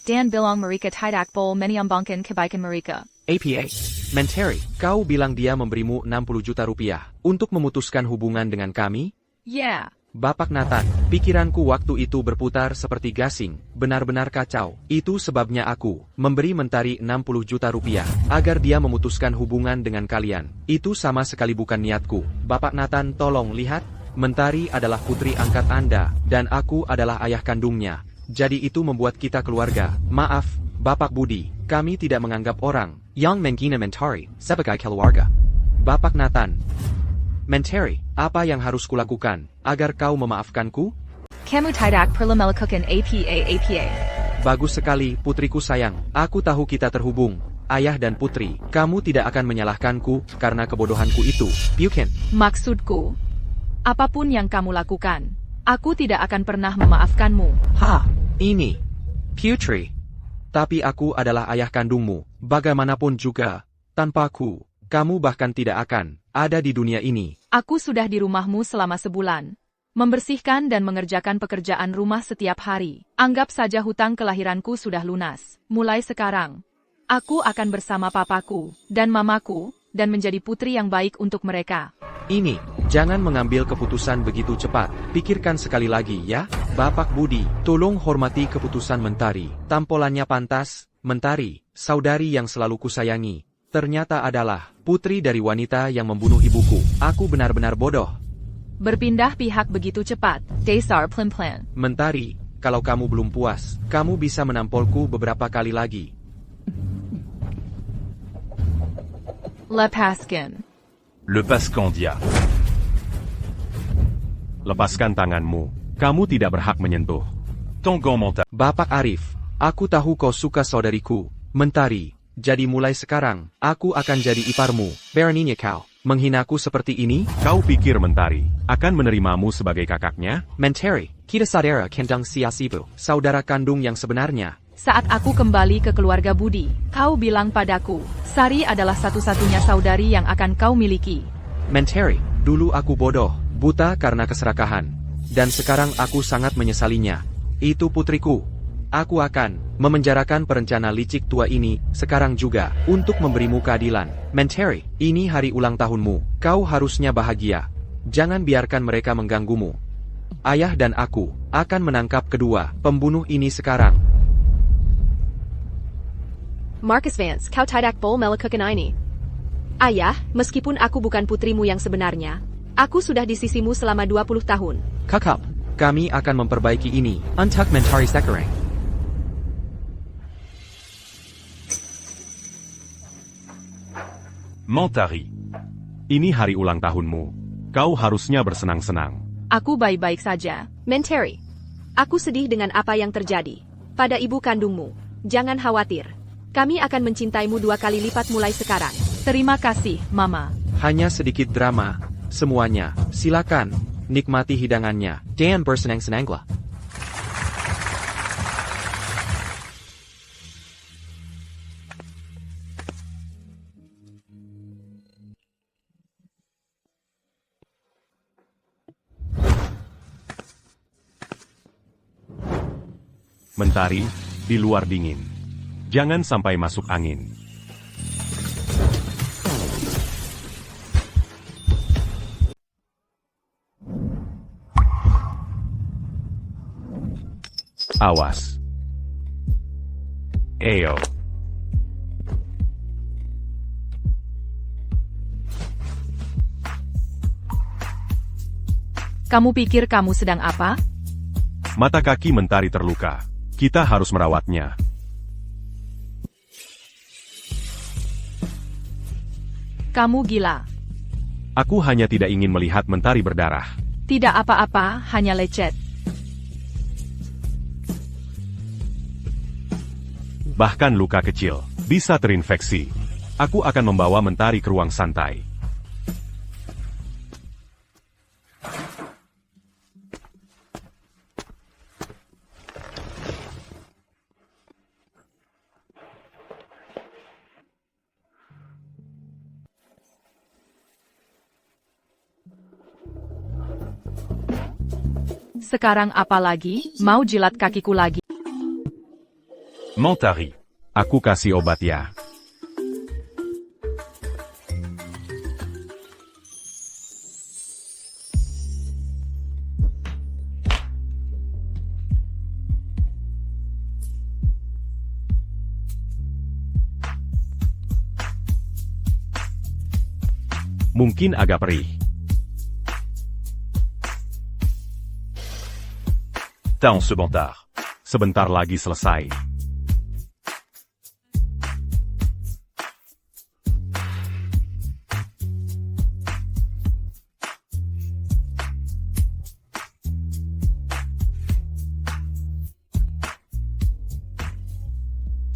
Dan bilang mereka tidak boleh menyumbangkan kebaikan mereka. Apa. Menteri, kau bilang dia memberimu 60 juta rupiah untuk memutuskan hubungan dengan kami? Yeah. Bapak Nathan, pikiranku waktu itu berputar seperti gasing, benar-benar kacau. Itu sebabnya aku memberi Mentari 60 juta rupiah agar dia memutuskan hubungan dengan kalian. Itu sama sekali bukan niatku. Bapak Nathan, tolong lihat, Mentari adalah putri angkat Anda, dan aku adalah ayah kandungnya. Jadi itu membuat kita keluarga. Maaf, Bapak Budi, kami tidak menganggap orang Yang menghina Mentari sebagai keluarga. Bapak Nathan. Menteri, apa yang harus kulakukan agar kau memaafkanku? Kamu tidak perlu melakukan apa. Bagus sekali, putriku sayang. Aku tahu kita terhubung, ayah dan putri. Kamu tidak akan menyalahkanku karena kebodohanku itu. Bukan. Maksudku, apapun yang kamu lakukan, aku tidak akan pernah memaafkanmu. Ini. Putri. Tapi aku adalah ayah kandungmu. Bagaimanapun juga, tanpaku, kamu bahkan tidak akan ada di dunia ini. Aku sudah di rumahmu selama sebulan. Membersihkan dan mengerjakan pekerjaan rumah setiap hari. Anggap saja hutang kelahiranku sudah lunas. Mulai sekarang, aku akan bersama papaku dan mamaku, dan menjadi putri yang baik untuk mereka. Ini, jangan mengambil keputusan begitu cepat. Pikirkan sekali lagi ya, Bapak Budi. Tolong hormati keputusan Mentari. Tampolannya pantas, Mentari, saudari yang selalu kusayangi. Ternyata adalah putri dari wanita yang membunuh ibuku. Aku benar-benar bodoh. Berpindah pihak begitu cepat. Dasar plan-plan. Mentari, kalau kamu belum puas, kamu bisa menampolku beberapa kali lagi. Lepaskan. Lepaskandia. Lepaskan tanganmu. Kamu tidak berhak menyentuh. Tangan Montari. Bapak Arif, aku tahu kau suka saudariku, Mentari. Jadi mulai sekarang, aku akan jadi iparmu. Beraninya kau menghinaku seperti ini? Kau pikir Mentari akan menerimamu sebagai kakaknya? Mentari, kita saudara kandung siasibu. Saudara kandung yang sebenarnya. Saat aku kembali ke keluarga Budi, kau bilang padaku, Sari adalah satu-satunya saudari yang akan kau miliki. Mentari, dulu aku bodoh, buta karena keserakahan. Dan sekarang aku sangat menyesalinya. Itu putriku. Aku akan memenjarakan perencana licik tua ini sekarang juga untuk memberimu keadilan. Mentari, ini hari ulang tahunmu. Kau harusnya bahagia. Jangan biarkan mereka mengganggumu. Ayah dan aku akan menangkap kedua pembunuh ini sekarang. Marcus Vance, kau tidak boleh melakukan ini. Ayah, meskipun aku bukan putrimu yang sebenarnya, aku sudah di sisimu selama 20 tahun. Kakak, Kami akan memperbaiki ini. untuk Mentari sekarang. Montari. Ini hari ulang tahunmu. Kau harusnya bersenang-senang. Aku baik-baik saja. Menteri, aku sedih dengan apa yang terjadi pada ibu kandungmu. Jangan khawatir. Kami akan mencintaimu 2 kali lipat mulai sekarang. Terima kasih, Mama. Hanya sedikit drama. Semuanya, silakan, nikmati hidangannya. Dan bersenang-senanglah. Mentari, di luar dingin. Jangan sampai masuk angin. Awas. Ayo. Kamu pikir kamu sedang apa? Mata kaki Mentari terluka. Kita harus merawatnya. Kamu gila. Aku hanya tidak ingin melihat Mentari berdarah. Tidak apa-apa, hanya lecet. Bahkan luka kecil bisa terinfeksi. Aku akan membawa Mentari ke ruang santai. Sekarang apa lagi? Mau jilat kakiku lagi? Mentari. Aku kasih obat ya. Mungkin agak perih. T'as en sebantard. Sebentar lagi selesai.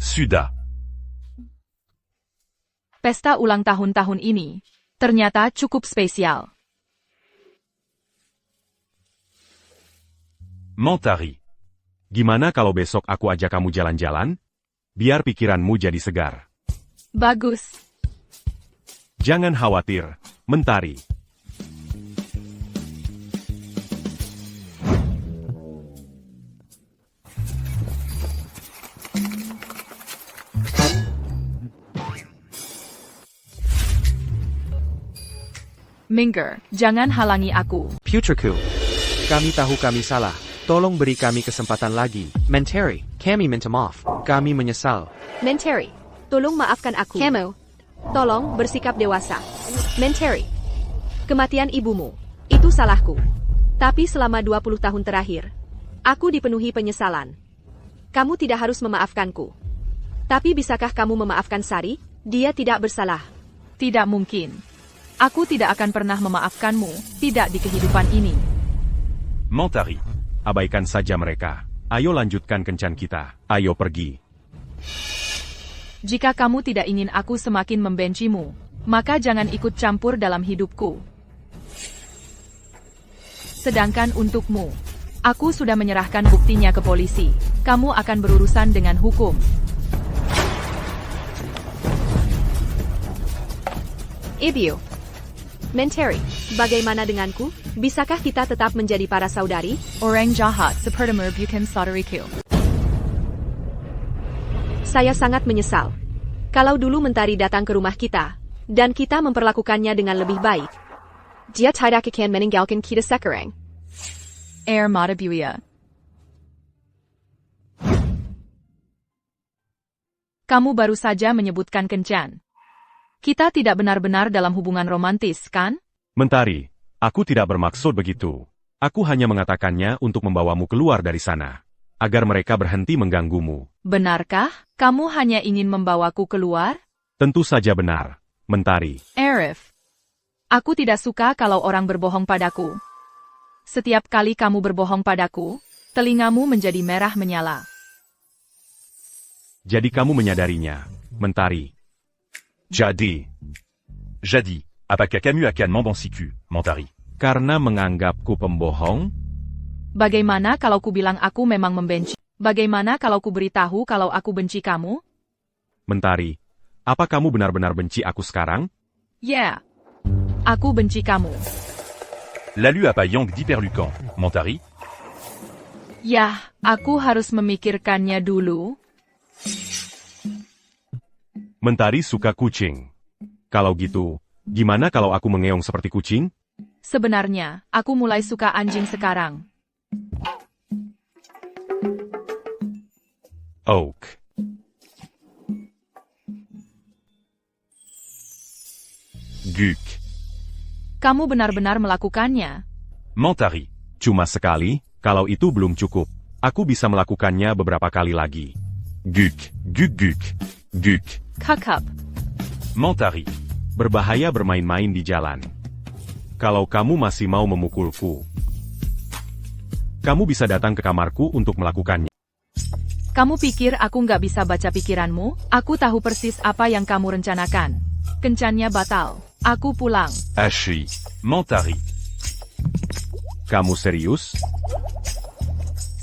Suda. Pesta ulang tahun ini ternyata cukup spesial. Mentari. Gimana kalau besok aku ajak kamu jalan-jalan? Biar pikiranmu jadi segar. Bagus. Jangan khawatir, Mentari. Minggir, jangan halangi aku. Putriku. Kami tahu kami salah. Tolong beri kami kesempatan lagi. Mentari, kami minta maaf. Kami menyesal. Mentari, tolong maafkan aku. Kamu, tolong bersikap dewasa. Mentari, kematian ibumu, itu salahku. Tapi selama 20 tahun terakhir, aku dipenuhi penyesalan. Kamu tidak harus memaafkanku. Tapi bisakah kamu memaafkan Sari? Dia tidak bersalah. Tidak mungkin. Aku tidak akan pernah memaafkanmu, tidak di kehidupan ini. Mentari. Abaikan saja mereka. Ayo lanjutkan kencan kita. Ayo pergi. Jika kamu tidak ingin aku semakin membencimu, maka jangan ikut campur dalam hidupku. Sedangkan untukmu, aku sudah menyerahkan buktinya ke polisi. Kamu akan berurusan dengan hukum. Ibio. Mentari, bagaimana denganku? Bisakah kita tetap menjadi para saudari? Orang jahat seperti bukan saudariku. Saya sangat menyesal. Kalau dulu Mentari datang ke rumah kita, dan kita memperlakukannya dengan lebih baik. Dia tidak akan meninggalkan kita sekarang. Air mata buaya. Kamu baru saja menyebutkan kencan. Kita tidak benar-benar dalam hubungan romantis, kan? Mentari, aku tidak bermaksud begitu. Aku hanya mengatakannya untuk membawamu keluar dari sana. Agar mereka berhenti mengganggumu. Benarkah? Kamu hanya ingin membawaku keluar? Tentu saja benar, Mentari. Arif. Aku tidak suka kalau orang berbohong padaku. Setiap kali kamu berbohong padaku, telingamu menjadi merah menyala. Jadi kamu menyadarinya, Mentari. Jadi, apakah kamu akan membenciku, Mentari? Karena menganggapku pembohong? Bagaimana kalau ku bilang aku memang membenci? Bagaimana kalau ku beritahu kalau aku benci kamu? Mentari, apa kamu benar-benar benci aku sekarang? Ya. Aku benci kamu. Lalu apa yang d'hyperlucan, Mentari? Yah, aku harus memikirkannya dulu. Mentari suka kucing. Kalau gitu, gimana kalau aku mengeong seperti kucing? Sebenarnya, aku mulai suka anjing sekarang. Oak. Guk. Kamu benar-benar melakukannya. Mentari. Cuma sekali, kalau itu belum cukup. Aku bisa melakukannya beberapa kali lagi. Guk, guk, guk, guk. Kakap. Mentari. Berbahaya bermain-main di jalan. Kalau kamu masih mau memukulku, kamu bisa datang ke kamarku untuk melakukannya. Kamu pikir aku nggak bisa baca pikiranmu? Aku tahu persis apa yang kamu rencanakan. Kencannya batal. Aku pulang. Hachi. Mentari. Kamu serius?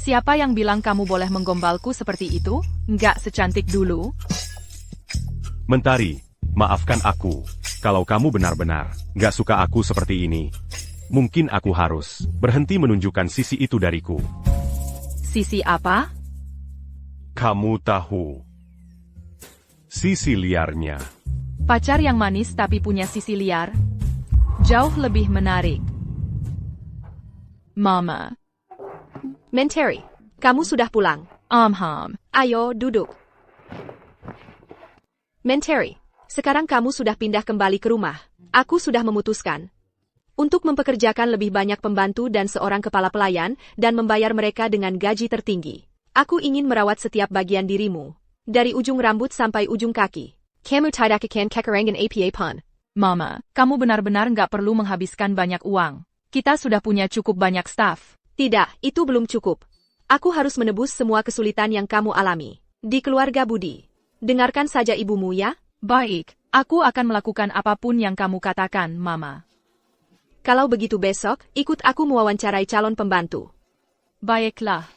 Siapa yang bilang kamu boleh menggombalku seperti itu? Nggak secantik dulu. Mentari, maafkan aku. Kalau kamu benar-benar nggak suka aku seperti ini, mungkin aku harus berhenti menunjukkan sisi itu dariku. Sisi apa? Kamu tahu. Sisi liarnya. Pacar yang manis tapi punya sisi liar? Jauh lebih menarik. Mama. Mentari, kamu sudah pulang. Ayo, duduk. Mentari, sekarang kamu sudah pindah kembali ke rumah. Aku sudah memutuskan untuk mempekerjakan lebih banyak pembantu dan seorang kepala pelayan, dan membayar mereka dengan gaji tertinggi. Aku ingin merawat setiap bagian dirimu, dari ujung rambut sampai ujung kaki. Kamu tidak akan kekurangan apa-apa. Mama, kamu benar-benar nggak perlu menghabiskan banyak uang. Kita sudah punya cukup banyak staf. Tidak, itu belum cukup. Aku harus menebus semua kesulitan yang kamu alami di keluarga Budi. Dengarkan saja ibumu ya. Baik, aku akan melakukan apapun yang kamu katakan, Mama. Kalau begitu besok, ikut aku mewawancarai calon pembantu. Baiklah.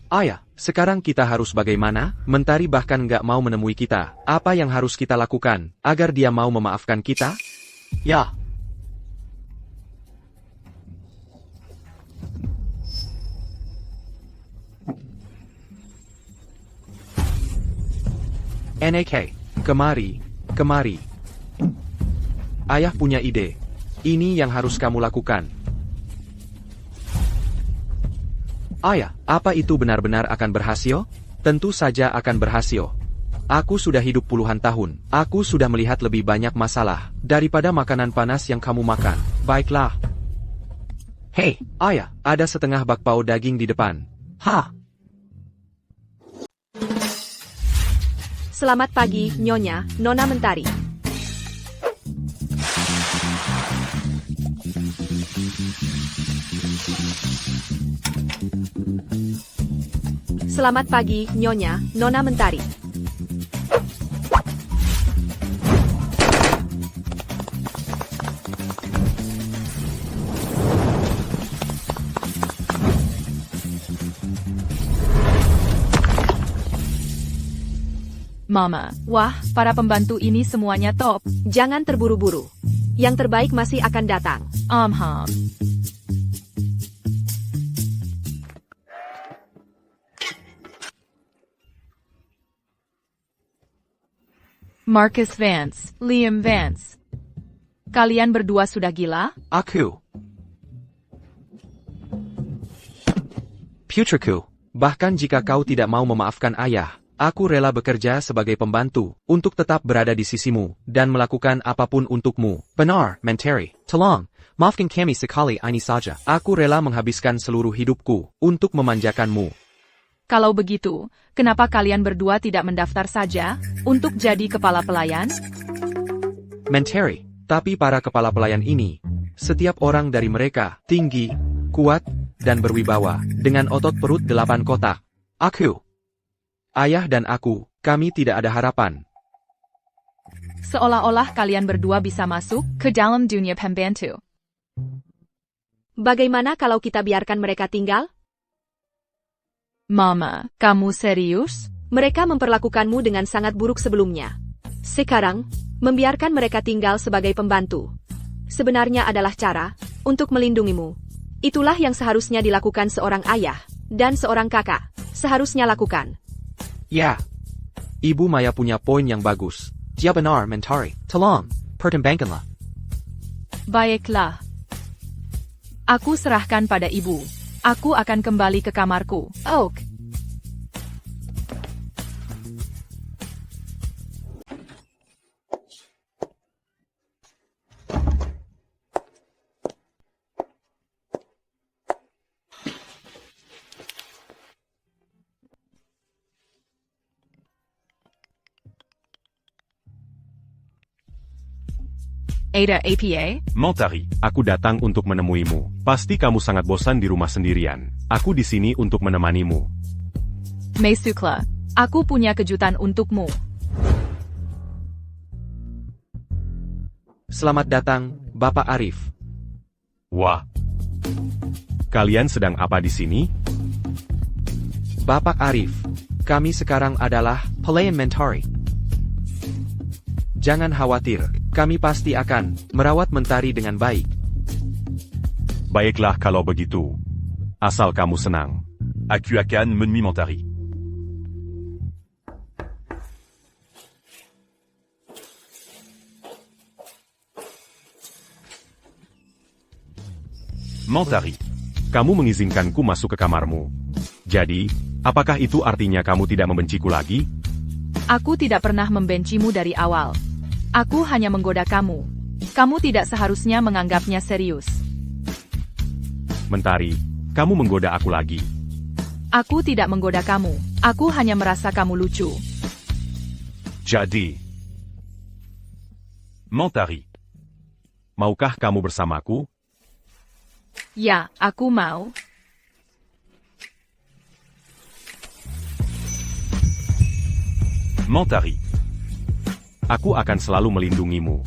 Ayah, sekarang kita harus bagaimana? Mentari bahkan nggak mau menemui kita. Apa yang harus kita lakukan, agar dia mau memaafkan kita? Ya. NAK, kemari, kemari. Ayah punya ide. Ini yang harus kamu lakukan. Ayah, apa itu benar-benar akan berhasil? Tentu saja akan berhasil. Aku sudah hidup puluhan tahun. Aku sudah melihat lebih banyak masalah daripada makanan panas yang kamu makan. Baiklah. Hei, ayah, ada setengah bakpao daging di depan. Ha. Selamat pagi, Nyonya, Nona Mentari. Selamat pagi, Nyonya, Nona Mentari. Mama, wah, para pembantu ini semuanya top. Jangan terburu-buru. Yang terbaik masih akan datang. Marcus Vance, Liam Vance. Kalian berdua sudah gila? Aku. Putriku, bahkan jika kau tidak mau memaafkan ayah, aku rela bekerja sebagai pembantu untuk tetap berada di sisimu dan melakukan apapun untukmu. Benar, Mentari. Tolong, maafkan kami sekali ini saja. Aku rela menghabiskan seluruh hidupku untuk memanjakanmu. Kalau begitu, kenapa kalian berdua tidak mendaftar saja untuk jadi kepala pelayan? Mentari, tapi para kepala pelayan ini, setiap orang dari mereka tinggi, kuat, dan berwibawa, dengan otot perut 8 kotak. Aku, ayah dan aku, kami tidak ada harapan. Seolah-olah kalian berdua bisa masuk ke dalam dunia pembantu. Bagaimana kalau kita biarkan mereka tinggal? Mama, kamu serius? Mereka memperlakukanmu dengan sangat buruk sebelumnya. Sekarang, membiarkan mereka tinggal sebagai pembantu sebenarnya adalah cara untuk melindungimu. Itulah yang seharusnya dilakukan seorang ayah dan seorang kakak. Seharusnya lakukan. Ya. Ibu Maya punya poin yang bagus. Dia benar, Mentari. Tolong, pertimbangkanlah. Baiklah. Aku serahkan pada ibu. Aku akan kembali ke kamarku. Oak. Ada APA? Mentari, Aku datang untuk menemuimu. Pasti kamu sangat bosan di rumah sendirian. Aku di sini untuk menemanimu. Meisukla, aku punya kejutan untukmu. Selamat datang, Bapak Arif. Wah, Kalian sedang apa di sini? Bapak Arif, kami sekarang adalah Pelayan Mentari. Jangan khawatir, kami pasti akan merawat Mentari dengan baik. Baiklah kalau begitu. Asal kamu senang. Aku akan menemui Mentari. Mentari, Kamu mengizinkanku masuk ke kamarmu. Jadi, apakah itu artinya kamu tidak membenciku lagi? Aku tidak pernah membencimu dari awal. Aku hanya menggoda kamu. Kamu tidak seharusnya menganggapnya serius. Mentari, kamu menggoda aku lagi. Aku tidak menggoda kamu. Aku hanya merasa kamu lucu. jadi. Mentari, Maukah kamu bersamaku? Ya, aku mau. Mentari, Aku akan selalu melindungimu.